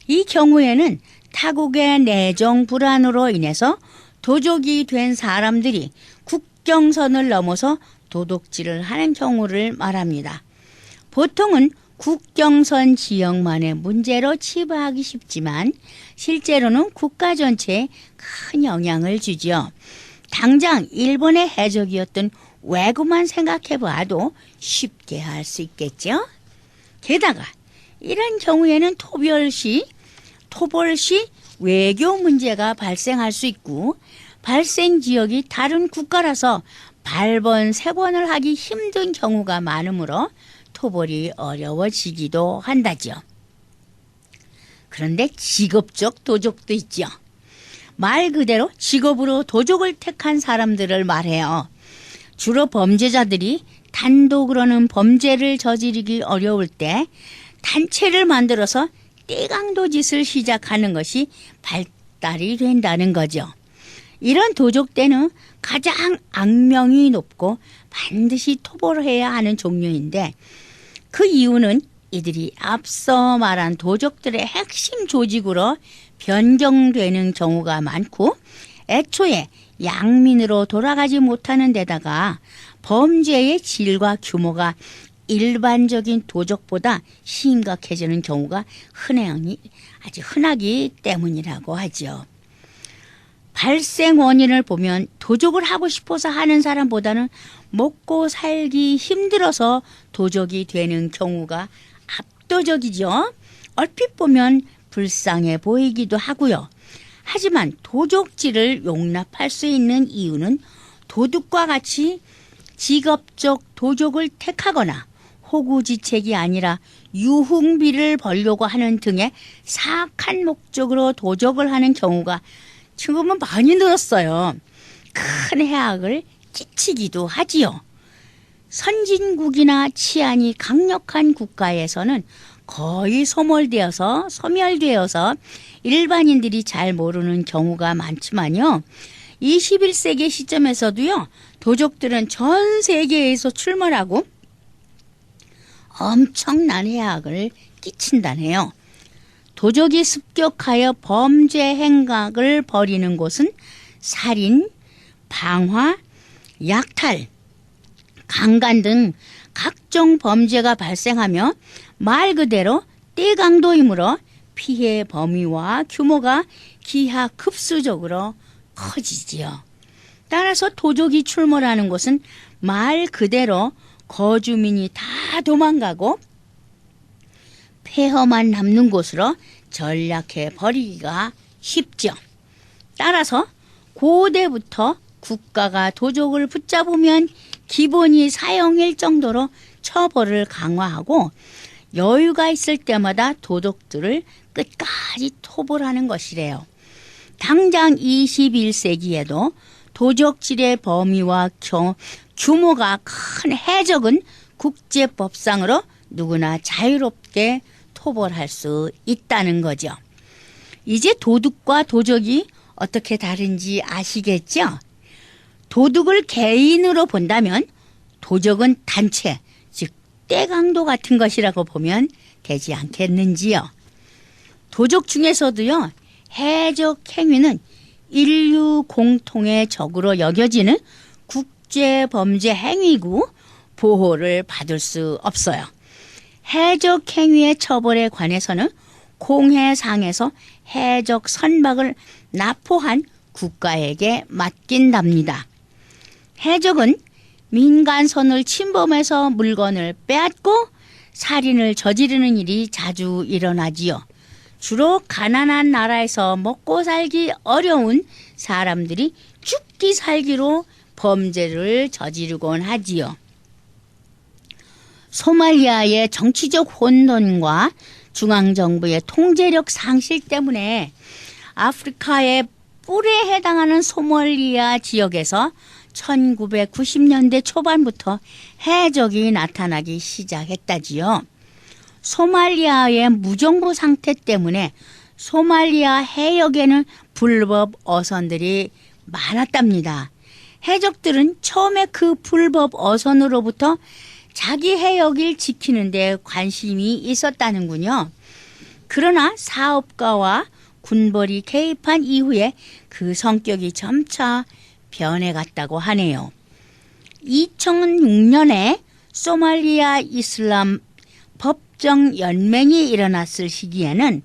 이 경우에는 타국의 내정 불안으로 인해서 도적이 된 사람들이 국경선을 넘어서 도둑질을 하는 경우를 말합니다. 보통은 국경선 지역만의 문제로 치부하기 쉽지만 실제로는 국가 전체에 큰 영향을 주죠. 당장 일본의 해적이었던 왜구만 생각해 봐도 쉽게 할 수 있겠죠. 게다가 이런 경우에는 토벌 시 외교 문제가 발생할 수 있고 발생 지역이 다른 국가라서 발번, 세번을 하기 힘든 경우가 많으므로 토벌이 어려워지기도 한다죠. 그런데 직업적 도적도 있죠. 말 그대로 직업으로 도적을 택한 사람들을 말해요. 주로 범죄자들이 단독으로는 범죄를 저지르기 어려울 때 단체를 만들어서 떼강도 짓을 시작하는 것이 발달이 된다는 거죠. 이런 도적대는 가장 악명이 높고 반드시 토벌해야 하는 종류인데 그 이유는 이들이 앞서 말한 도적들의 핵심 조직으로 변경되는 경우가 많고 애초에 양민으로 돌아가지 못하는 데다가 범죄의 질과 규모가 일반적인 도적보다 심각해지는 경우가 아주 흔하기 때문이라고 하죠. 발생 원인을 보면 도적을 하고 싶어서 하는 사람보다는 먹고 살기 힘들어서 도적이 되는 경우가 압도적이죠. 얼핏 보면 불쌍해 보이기도 하고요. 하지만 도적질을 용납할 수 있는 이유는 도둑과 같이 직업적 도적을 택하거나 호구지책이 아니라 유흥비를 벌려고 하는 등의 사악한 목적으로 도적을 하는 경우가 지금은 많이 늘었어요. 큰 해악을 끼치기도 하지요. 선진국이나 치안이 강력한 국가에서는 거의 소멸되어서 일반인들이 잘 모르는 경우가 많지만요. 21세기 시점에서도요. 도적들은 전 세계에서 출몰하고 엄청난 해악을 끼친다네요. 도적이 습격하여 범죄 행각을 벌이는 곳은 살인, 방화, 약탈, 강간 등 각종 범죄가 발생하며 말 그대로 떼강도이므로 피해 범위와 규모가 기하급수적으로 커지지요. 따라서 도적이 출몰하는 곳은 말 그대로 거주민이 다 도망가고 폐허만 남는 곳으로 전략해 버리기가 쉽죠. 따라서 고대부터 국가가 도적을 붙잡으면 기본이 사형일 정도로 처벌을 강화하고 여유가 있을 때마다 도둑들을 끝까지 토벌하는 것이래요. 당장 21세기에도 도적질의 범위와 규모가 큰 해적은 국제법상으로 누구나 자유롭게 토벌할 수 있다는 거죠. 이제 도둑과 도적이 어떻게 다른지 아시겠죠? 도둑을 개인으로 본다면 도적은 단체, 즉 떼강도 같은 것이라고 보면 되지 않겠는지요. 도적 중에서도요. 해적 행위는 인류 공통의 적으로 여겨지는 국제범죄 행위고 보호를 받을 수 없어요. 해적 행위의 처벌에 관해서는 공해상에서 해적 선박을 납포한 국가에게 맡긴답니다. 해적은 민간선을 침범해서 물건을 빼앗고 살인을 저지르는 일이 자주 일어나지요. 주로 가난한 나라에서 먹고 살기 어려운 사람들이 죽기 살기로 범죄를 저지르곤 하지요. 소말리아의 정치적 혼돈과 중앙정부의 통제력 상실 때문에 아프리카의 뿔에 해당하는 소말리아 지역에서 1990년대 초반부터 해적이 나타나기 시작했다지요. 소말리아의 무정부 상태 때문에 소말리아 해역에는 불법 어선들이 많았답니다. 해적들은 처음에 그 불법 어선으로부터 자기 해역을 지키는 데 관심이 있었다는군요. 그러나 사업가와 군벌이 개입한 이후에 그 성격이 점차 변해갔다고 하네요. 2006년에 소말리아 이슬람 법정연맹이 일어났을 시기에는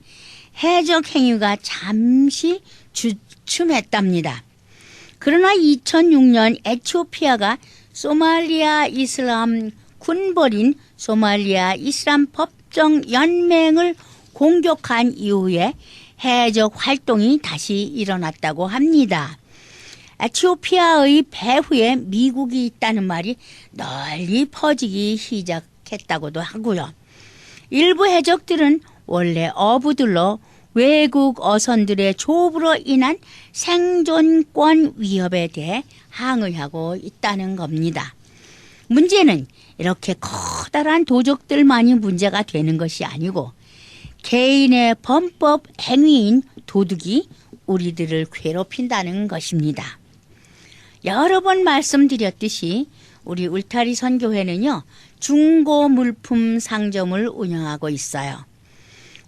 해적 행위가 잠시 주춤했답니다. 그러나 2006년 에티오피아가 소말리아 이슬람 군벌인 소말리아 이슬람 법정연맹을 공격한 이후에 해적 활동이 다시 일어났다고 합니다. 에티오피아의 배후에 미국이 있다는 말이 널리 퍼지기 시작했다고도 하고요. 일부 해적들은 원래 어부들로 외국 어선들의 조업으로 인한 생존권 위협에 대해 항의하고 있다는 겁니다. 문제는 이렇게 커다란 도적들만이 문제가 되는 것이 아니고 개인의 범법 행위인 도둑이 우리들을 괴롭힌다는 것입니다. 여러 번 말씀드렸듯이 우리 울타리 선교회는요. 중고 물품 상점을 운영하고 있어요.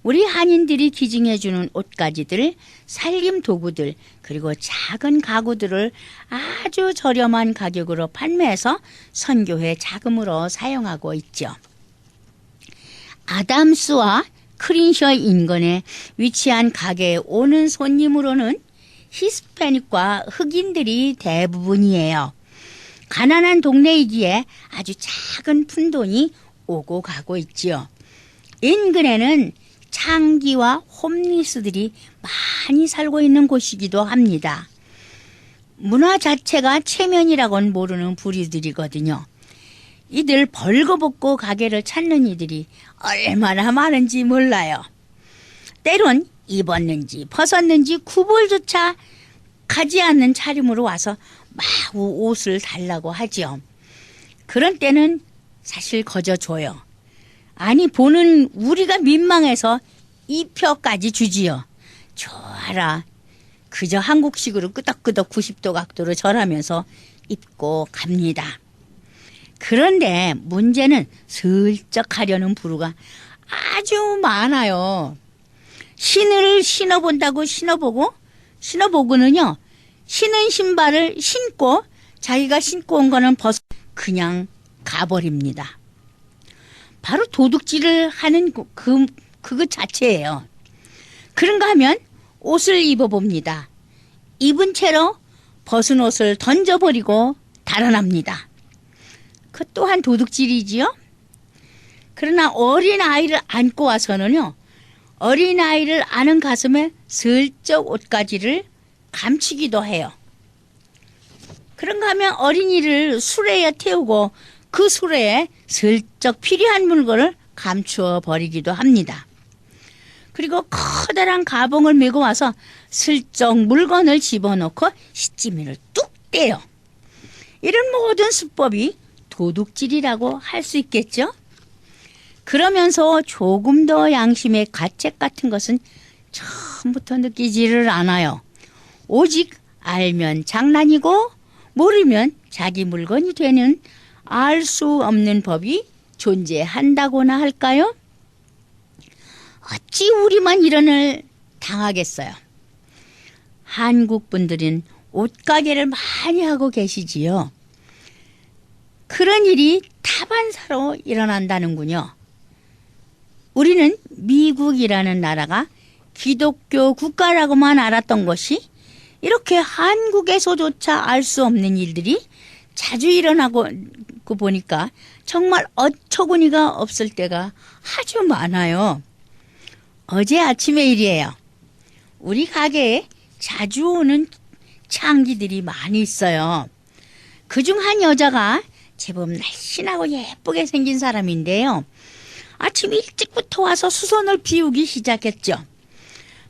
우리 한인들이 기증해주는 옷가지들, 살림 도구들, 그리고 작은 가구들을 아주 저렴한 가격으로 판매해서 선교회 자금으로 사용하고 있죠. 아담스와 크린셔 인근에 위치한 가게에 오는 손님으로는 히스패닉과 흑인들이 대부분이에요. 가난한 동네이기에 아주 작은 푼돈이 오고 가고 있지요. 인근에는 창기와 홈리스들이 많이 살고 있는 곳이기도 합니다. 문화 자체가 체면이라고는 모르는 부류들이거든요. 이들 벌거벗고 가게를 찾는 이들이 얼마나 많은지 몰라요. 때론 입었는지 벗었는지 구볼조차 가지 않는 차림으로 와서 마구 옷을 달라고 하지요. 그런 때는 사실 거저줘요. 아니 보는 우리가 민망해서 입혀까지 주지요. 좋아라. 그저 한국식으로 끄덕끄덕 90도 각도로 절하면서 입고 갑니다. 그런데 문제는 슬쩍 하려는 부류가 아주 많아요. 신을 신어본다고 신어보고는요. 신은 신발을 신고 자기가 신고 온 거는 벗어 그냥 가버립니다. 바로 도둑질을 하는 그것 자체예요. 그런가 하면 옷을 입어봅니다. 입은 채로 벗은 옷을 던져버리고 달아납니다. 그 또한 도둑질이지요. 그러나 어린아이를 안고 와서는요. 어린아이를 안은 가슴에 슬쩍 옷가지를 감추기도 해요. 그런가 하면 어린이를 수레에 태우고 그 수레에 슬쩍 필요한 물건을 감추어 버리기도 합니다. 그리고 커다란 가봉을 메고 와서 슬쩍 물건을 집어넣고 시치미를 뚝 떼요. 이런 모든 수법이 도둑질이라고 할 수 있겠죠? 그러면서 조금 더 양심의 가책 같은 것은 처음부터 느끼지를 않아요. 오직 알면 장난이고 모르면 자기 물건이 되는 알 수 없는 법이 존재한다고나 할까요? 어찌 우리만 이런 일 당하겠어요. 한국 분들은 옷가게를 많이 하고 계시지요. 그런 일이 다반사로 일어난다는군요. 우리는 미국이라는 나라가 기독교 국가라고만 알았던 것이 이렇게 한국에서조차 알 수 없는 일들이 자주 일어나고 보니까 정말 어처구니가 없을 때가 아주 많아요. 어제 아침의 일이에요. 우리 가게에 자주 오는 창기들이 많이 있어요. 그중 한 여자가 제법 날씬하고 예쁘게 생긴 사람인데요. 아침 일찍부터 와서 수선을 비우기 시작했죠.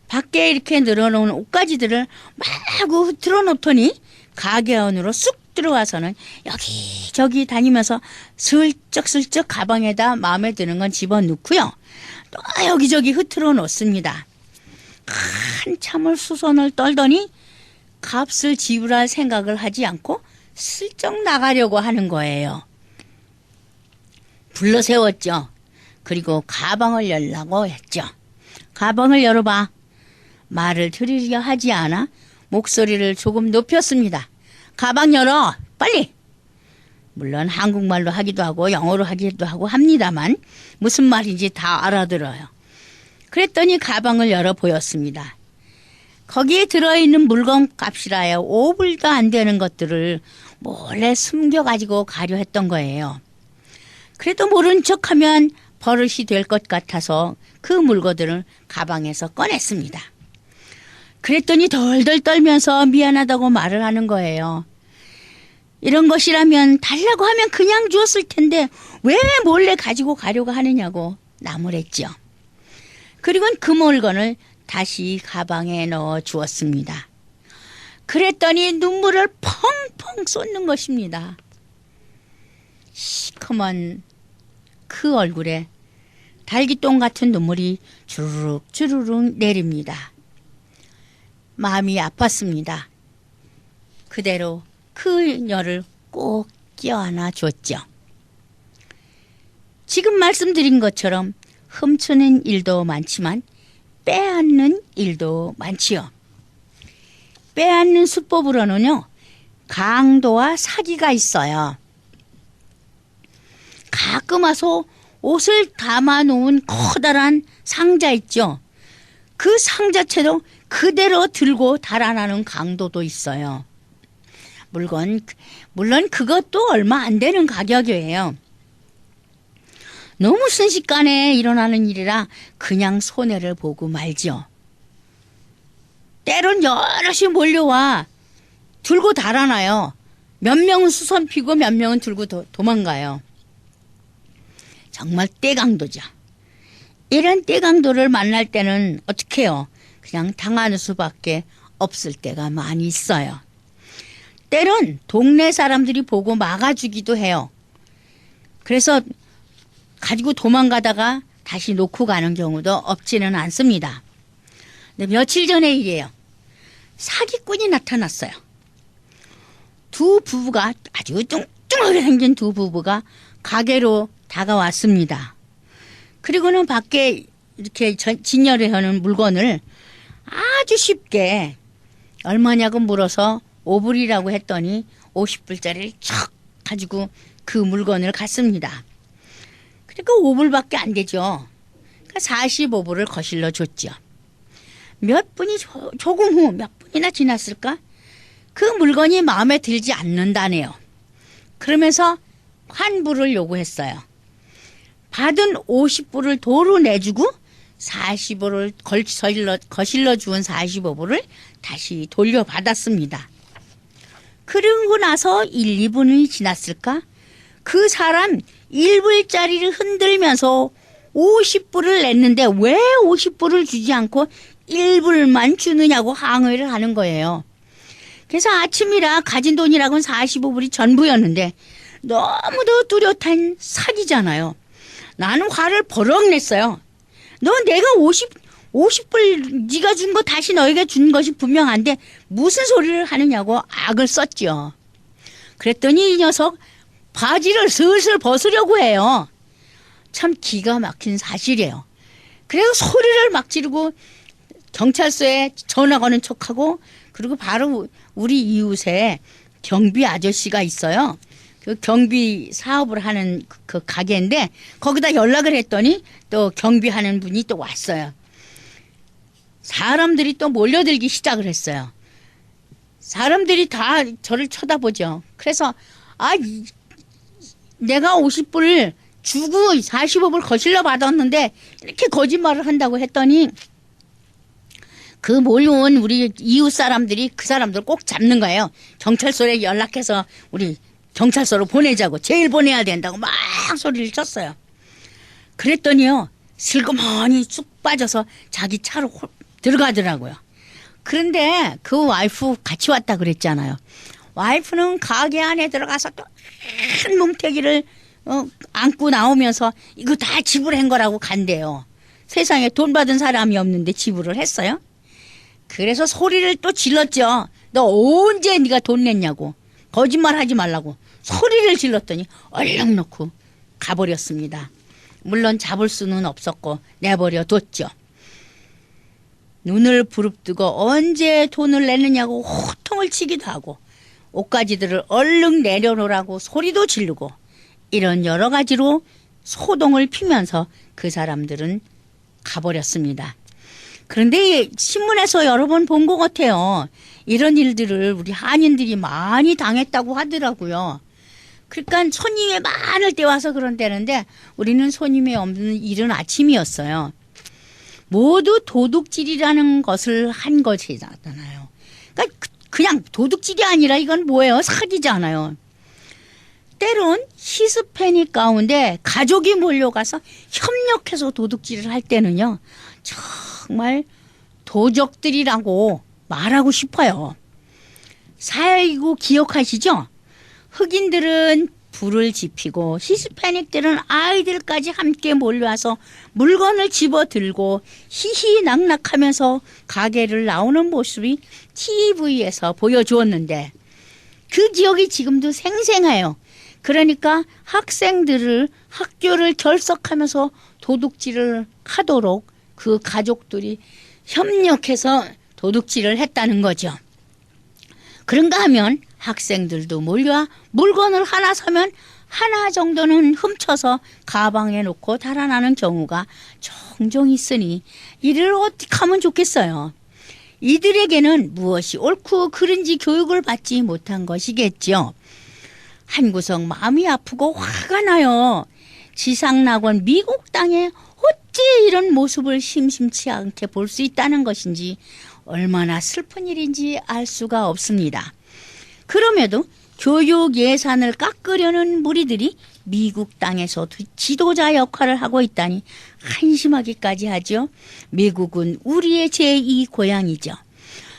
밖에 이렇게 늘어놓은 옷가지들을 마구 흐트러 놓더니 가게 안으로 쑥 들어와서는 여기저기 다니면서 슬쩍슬쩍 가방에다 마음에 드는 건 집어넣고요. 또 여기저기 흐트러 놓습니다. 한참을 수선을 떨더니 값을 지불할 생각을 하지 않고 슬쩍 나가려고 하는 거예요. 불러 세웠죠. 그리고 가방을 열라고 했죠. 가방을 열어봐. 말을 들으려 하지 않아 목소리를 조금 높였습니다. 가방 열어 빨리. 물론 한국말로 하기도 하고 영어로 하기도 하고 합니다만 무슨 말인지 다 알아들어요. 그랬더니 가방을 열어 보였습니다. 거기에 들어있는 물건 값이라야 5불도 안 되는 것들을 몰래 숨겨가지고 가려 했던 거예요. 그래도 모른 척하면 버릇이 될 것 같아서 그 물건들을 가방에서 꺼냈습니다. 그랬더니 덜덜 떨면서 미안하다고 말을 하는 거예요. 이런 것이라면 달라고 하면 그냥 주었을 텐데 왜 몰래 가지고 가려고 하느냐고 나무랬죠. 그리고는 그 물건을 다시 가방에 넣어 주었습니다. 그랬더니 눈물을 펑펑 쏟는 것입니다. 시커먼 그 얼굴에 달기똥 같은 눈물이 주르륵 주르륵 내립니다. 마음이 아팠습니다. 그대로 그녀를 꼭 껴안아 줬죠. 지금 말씀드린 것처럼 훔치는 일도 많지만 빼앗는 일도 많지요. 빼앗는 수법으로는요. 강도와 사기가 있어요. 가끔 와서 옷을 담아놓은 커다란 상자 있죠. 그 상자채도 그대로 들고 달아나는 강도도 있어요. 물론 그것도 얼마 안 되는 가격이에요. 너무 순식간에 일어나는 일이라 그냥 손해를 보고 말죠. 때론 여럿이 몰려와 들고 달아나요. 몇 명은 수선 피고 몇 명은 들고 도망가요. 정말 떼강도죠. 이런 떼강도를 만날 때는 어떻게 해요? 그냥 당하는 수밖에 없을 때가 많이 있어요. 때론 동네 사람들이 보고 막아주기도 해요. 그래서 가지고 도망가다가 다시 놓고 가는 경우도 없지는 않습니다. 근데 며칠 전의 일이에요. 사기꾼이 나타났어요. 두 부부가 아주 뚱뚱하게 생긴 두 부부가 가게로 다가왔습니다. 그리고는 밖에 이렇게 진열해 하는 물건을 아주 쉽게 얼마냐고 물어서 5불이라고 했더니 50불짜리를 척 가지고 그 물건을 갔습니다. 그러니까 5불밖에 안 되죠. 그러니까 45불을 거실러 줬죠. 몇 분이 조금 후 몇 분이나 지났을까? 그 물건이 마음에 들지 않는다네요. 그러면서 환불을 요구했어요. 받은 50불을 도로 내주고 45불을 거실러 주은 45불을 다시 돌려받았습니다. 그러고 나서 1, 2분이 지났을까? 그 사람 1불짜리를 흔들면서 50불을 냈는데 왜 50불을 주지 않고 1불만 주느냐고 항의를 하는 거예요. 그래서 아침이라 가진 돈이라고는 45불이 전부였는데 너무도 뚜렷한 사기잖아요. 나는 화를 버럭 냈어요. 너 내가 50불 네가 준 거 다시 너에게 준 것이 분명한데 무슨 소리를 하느냐고 악을 썼죠. 그랬더니 이 녀석 바지를 슬슬 벗으려고 해요. 참 기가 막힌 사실이에요. 그래서 소리를 막 지르고 경찰서에 전화 거는 척하고 그리고 바로 우리 이웃에 경비 아저씨가 있어요. 그 경비 사업을 하는 그 가게인데 거기다 연락을 했더니 또 경비하는 분이 또 왔어요. 사람들이 또 몰려들기 시작을 했어요. 사람들이 다 저를 쳐다보죠. 그래서 내가 50불을 주고 45불 거실러 받았는데 이렇게 거짓말을 한다고 했더니 그 몰려온 우리 이웃 사람들이 그 사람들 꼭 잡는 거예요. 경찰서에 연락해서 우리 경찰서로 보내자고 제일 보내야 된다고 막 소리를 쳤어요. 그랬더니요 슬그머니 쑥 빠져서 자기 차로 들어가더라고요. 그런데 그 와이프 같이 왔다 그랬잖아요. 와이프는 가게 안에 들어가서 또 큰 뭉태기를 안고 나오면서 이거 다 지불한 거라고 간대요. 세상에 돈 받은 사람이 없는데 지불을 했어요? 그래서 소리를 또 질렀죠. 너 언제 네가 돈 냈냐고. 거짓말 하지 말라고. 소리를 질렀더니 얼른 놓고 가버렸습니다. 물론 잡을 수는 없었고 내버려 뒀죠. 눈을 부릅뜨고 언제 돈을 내느냐고 호통을 치기도 하고 옷가지들을 얼른 내려놓으라고 소리도 지르고 이런 여러 가지로 소동을 피면서 그 사람들은 가버렸습니다. 그런데 신문에서 여러 번 본 것 같아요. 이런 일들을 우리 한인들이 많이 당했다고 하더라고요. 그러니까 손님이 많을 때 와서 그런다는데 우리는 손님이 없는 이른 아침이었어요. 모두 도둑질이라는 것을 한 것이잖아요. 그러니까 그냥 도둑질이 아니라 이건 뭐예요? 사기잖아요. 때론 히스패닉 가운데 가족이 몰려가서 협력해서 도둑질을 할 때는요. 정말 도적들이라고 말하고 싶어요. 4.19 기억하시죠? 흑인들은 불을 지피고 히스패닉들은 아이들까지 함께 몰려와서 물건을 집어들고 희희낙낙하면서 가게를 나오는 모습이 TV에서 보여주었는데 그 기억이 지금도 생생해요. 그러니까 학생들을 학교를 결석하면서 도둑질을 하도록 그 가족들이 협력해서 도둑질을 했다는 거죠. 그런가 하면 학생들도 몰려와 물건을 하나 사면 하나 정도는 훔쳐서 가방에 놓고 달아나는 경우가 종종 있으니 이를 어떻게 하면 좋겠어요? 이들에게는 무엇이 옳고 그른지 교육을 받지 못한 것이겠죠. 한구석 마음이 아프고 화가 나요. 지상낙원 미국 땅에 어찌 이런 모습을 심심치 않게 볼 수 있다는 것인지 얼마나 슬픈 일인지 알 수가 없습니다. 그럼에도 교육 예산을 깎으려는 무리들이 미국 땅에서 지도자 역할을 하고 있다니 한심하기까지 하죠. 미국은 우리의 제2고향이죠.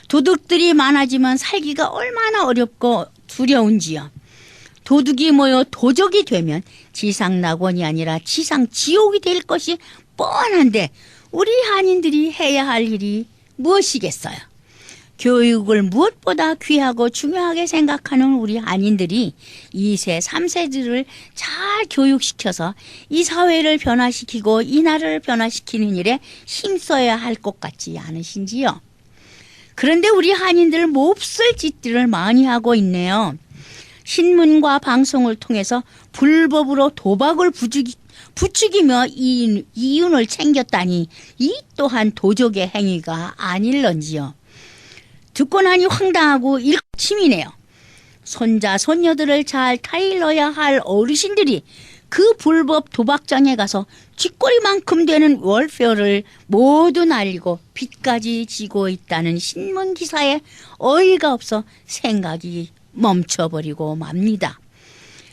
도둑들이 많아지면 살기가 얼마나 어렵고 두려운지요. 도둑이 모여 도적이 되면 지상낙원이 아니라 지상지옥이 될 것이 뻔한데 우리 한인들이 해야 할 일이 무엇이겠어요? 교육을 무엇보다 귀하고 중요하게 생각하는 우리 한인들이 2세, 3세들을 잘 교육시켜서 이 사회를 변화시키고 이 나라를 변화시키는 일에 힘써야 할 것 같지 않으신지요? 그런데 우리 한인들 몹쓸 짓들을 많이 하고 있네요. 신문과 방송을 통해서 불법으로 도박을 부추기며 이윤을 챙겼다니 이 또한 도적의 행위가 아닐런지요. 듣고 나니 황당하고 일침이네요. 손자 손녀들을 잘 타일러야 할 어르신들이 그 불법 도박장에 가서 쥐꼬리만큼 되는 월페어를 모두 날리고 빚까지 지고 있다는 신문 기사에 어이가 없어 생각이 멈춰버리고 맙니다.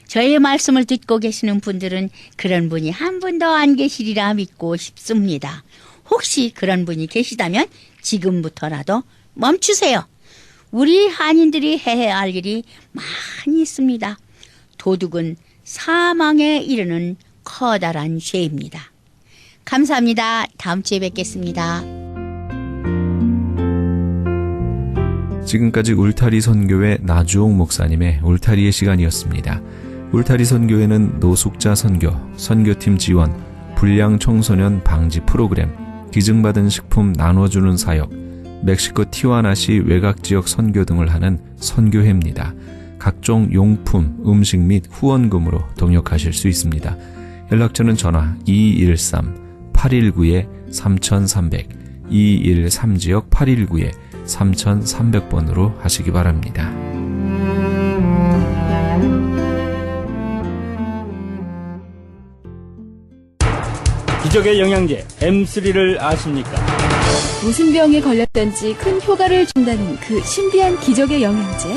저의 말씀을 듣고 계시는 분들은 그런 분이 한 분도 안 계시리라 믿고 싶습니다. 혹시 그런 분이 계시다면 지금부터라도 멈추세요. 우리 한인들이 해야 할 일이 많이 있습니다. 도둑은 사망에 이르는 커다란 죄입니다. 감사합니다. 다음 주에 뵙겠습니다. 지금까지 울타리 선교회 나주옥 목사님의 울타리의 시간이었습니다. 울타리 선교회는 노숙자 선교, 선교팀 지원, 불량 청소년 방지 프로그램, 기증받은 식품 나눠주는 사역, 멕시코 티와나시 외곽지역 선교 등을 하는 선교회입니다. 각종 용품, 음식 및 후원금으로 동역하실 수 있습니다. 연락처는 전화 213-819-3300, 213지역 819-3300번으로 하시기 바랍니다. 기적의 영양제 M3를 아십니까? 무슨 병에 걸렸던지 큰 효과를 준다는 그 신비한 기적의 영양제.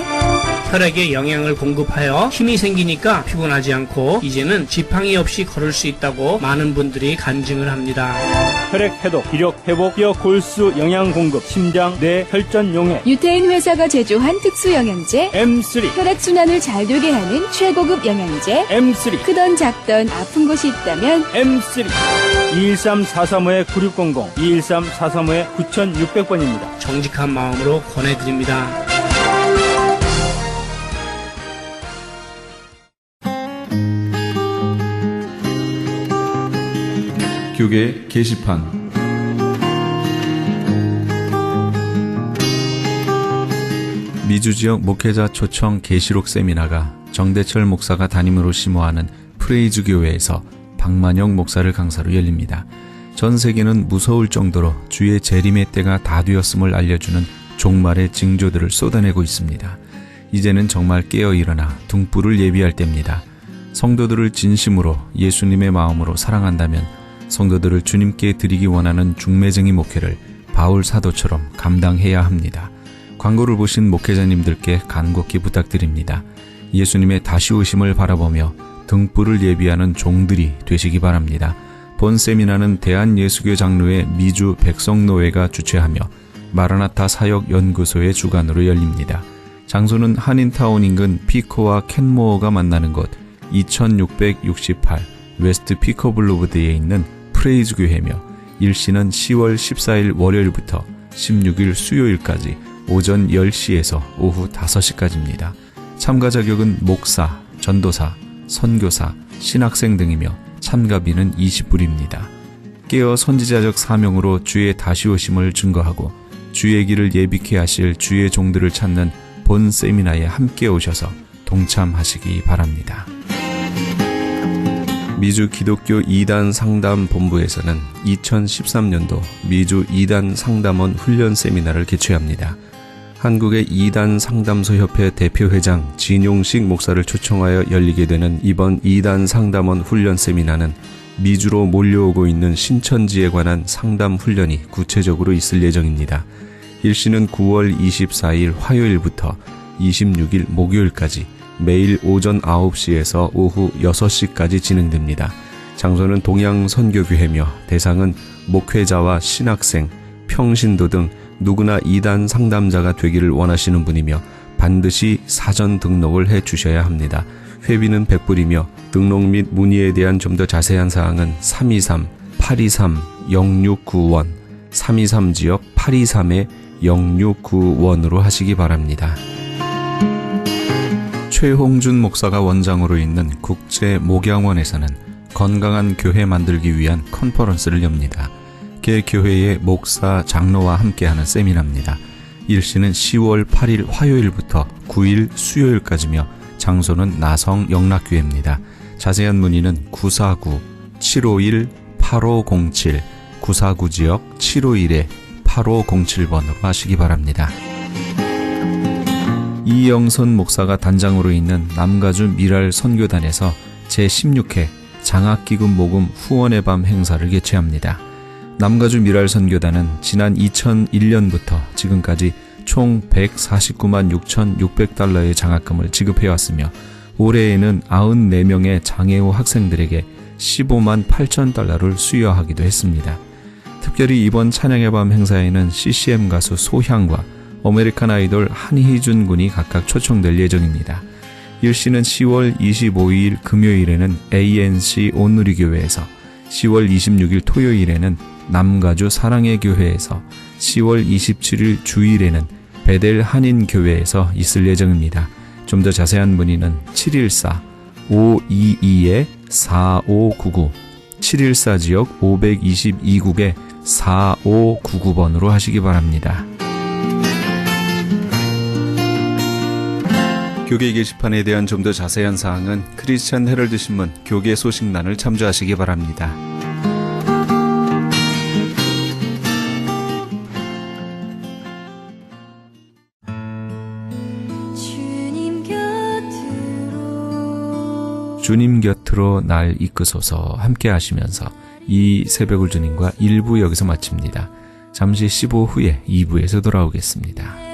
혈액에 영양을 공급하여 힘이 생기니까 피곤하지 않고 이제는 지팡이 없이 걸을 수 있다고 많은 분들이 간증을 합니다. 혈액 해독, 기력 회복, 뼈 골수 영양 공급, 심장, 뇌, 혈전 용해. 유태인 회사가 제조한 특수 영양제. M3, 혈액순환을 잘 되게 하는 최고급 영양제. M3, 크던 작던 아픈 곳이 있다면 M3. 213-435-9600, 213-435-9600번입니다. 정직한 마음으로 권해드립니다. 교계 게시판. 미주지역 목회자 초청 계시록 세미나가 정대철 목사가 담임으로 심호하는 프레이즈 교회에서 박만영 목사를 강사로 열립니다. 전 세계는 무서울 정도로 주의 재림의 때가 다 되었음을 알려주는 종말의 징조들을 쏟아내고 있습니다. 이제는 정말 깨어 일어나 등불을 예비할 때입니다. 성도들을 진심으로 예수님의 마음으로 사랑한다면 성도들을 주님께 드리기 원하는 중매쟁이 목회를 바울 사도처럼 감당해야 합니다. 광고를 보신 목회자님들께 간곡히 부탁드립니다. 예수님의 다시 오심을 바라보며 등불을 예비하는 종들이 되시기 바랍니다. 본 세미나는 대한예수교 장로회 미주 백성노회가 주최하며 마라나타 사역연구소의 주관으로 열립니다. 장소는 한인타운 인근 피코와 캔모어가 만나는 곳 2668 웨스트 피코 블루보드에 있는 프레이즈 교회며 일시는 10월 14일 월요일부터 16일 수요일까지 오전 10시에서 오후 5시까지입니다. 참가 자격은 목사, 전도사, 선교사, 신학생 등이며 참가비는 20불입니다. 깨어 선지자적 사명으로 주의 다시 오심을 증거하고 주의 길을 예비케 하실 주의 종들을 찾는 본 세미나에 함께 오셔서 동참하시기 바랍니다. 미주 기독교 2단 상담 본부에서는 2013년도 미주 2단 상담원 훈련 세미나를 개최합니다. 한국의 2단 상담소 협회 대표회장 진용식 목사를 초청하여 열리게 되는 이번 2단 상담원 훈련 세미나는 미주로 몰려오고 있는 신천지에 관한 상담 훈련이 구체적으로 있을 예정입니다. 일시는 9월 24일 화요일부터 26일 목요일까지 매일 오전 9시에서 오후 6시까지 진행됩니다. 장소는 동양선교교회며 대상은 목회자와 신학생, 평신도 등 누구나 2단 상담자가 되기를 원하시는 분이며 반드시 사전 등록을 해 주셔야 합니다. 회비는 100불이며 등록 및 문의에 대한 좀 더 자세한 사항은 323-823-0691, 323지역 823-0691으로 하시기 바랍니다. 최홍준 목사가 원장으로 있는 국제목양원에서는 건강한 교회 만들기 위한 컨퍼런스를 엽니다. 개 교회의 목사, 장로와 함께하는 세미나입니다. 일시는 10월 8일 화요일부터 9일 수요일까지며 장소는 나성 영락교회입니다. 자세한 문의는 949-751-8507, 949지역 751-8507번으로 하시기 바랍니다. 이영선 목사가 단장으로 있는 남가주 미랄 선교단에서 제16회 장학기금 모금 후원의 밤 행사를 개최합니다. 남가주 미랄 선교단은 지난 2001년부터 지금까지 총 149만 6,600달러의 장학금을 지급해왔으며 올해에는 94명의 장애우 학생들에게 15만 8천 달러를 수여하기도 했습니다. 특별히 이번 찬양의 밤 행사에는 CCM 가수 소향과 아메리칸 아이돌 한희준 군이 각각 초청될 예정입니다. 일시는 10월 25일 금요일에는 ANC 온누리교회에서, 10월 26일 토요일에는 남가주 사랑의 교회에서, 10월 27일 주일에는 베델 한인교회에서 있을 예정입니다. 좀 더 자세한 문의는 714-522-4599, 714지역 522국에 4599번으로 하시기 바랍니다. 교계 게시판에 대한 좀 더 자세한 사항은 크리스찬 헤럴드 신문 교계 소식란을 참조하시기 바랍니다. 주님 곁으로 날 이끄소서 함께 하시면서 이 새벽을 주님과 1부 여기서 마칩니다. 잠시 15 후에 2부에서 돌아오겠습니다.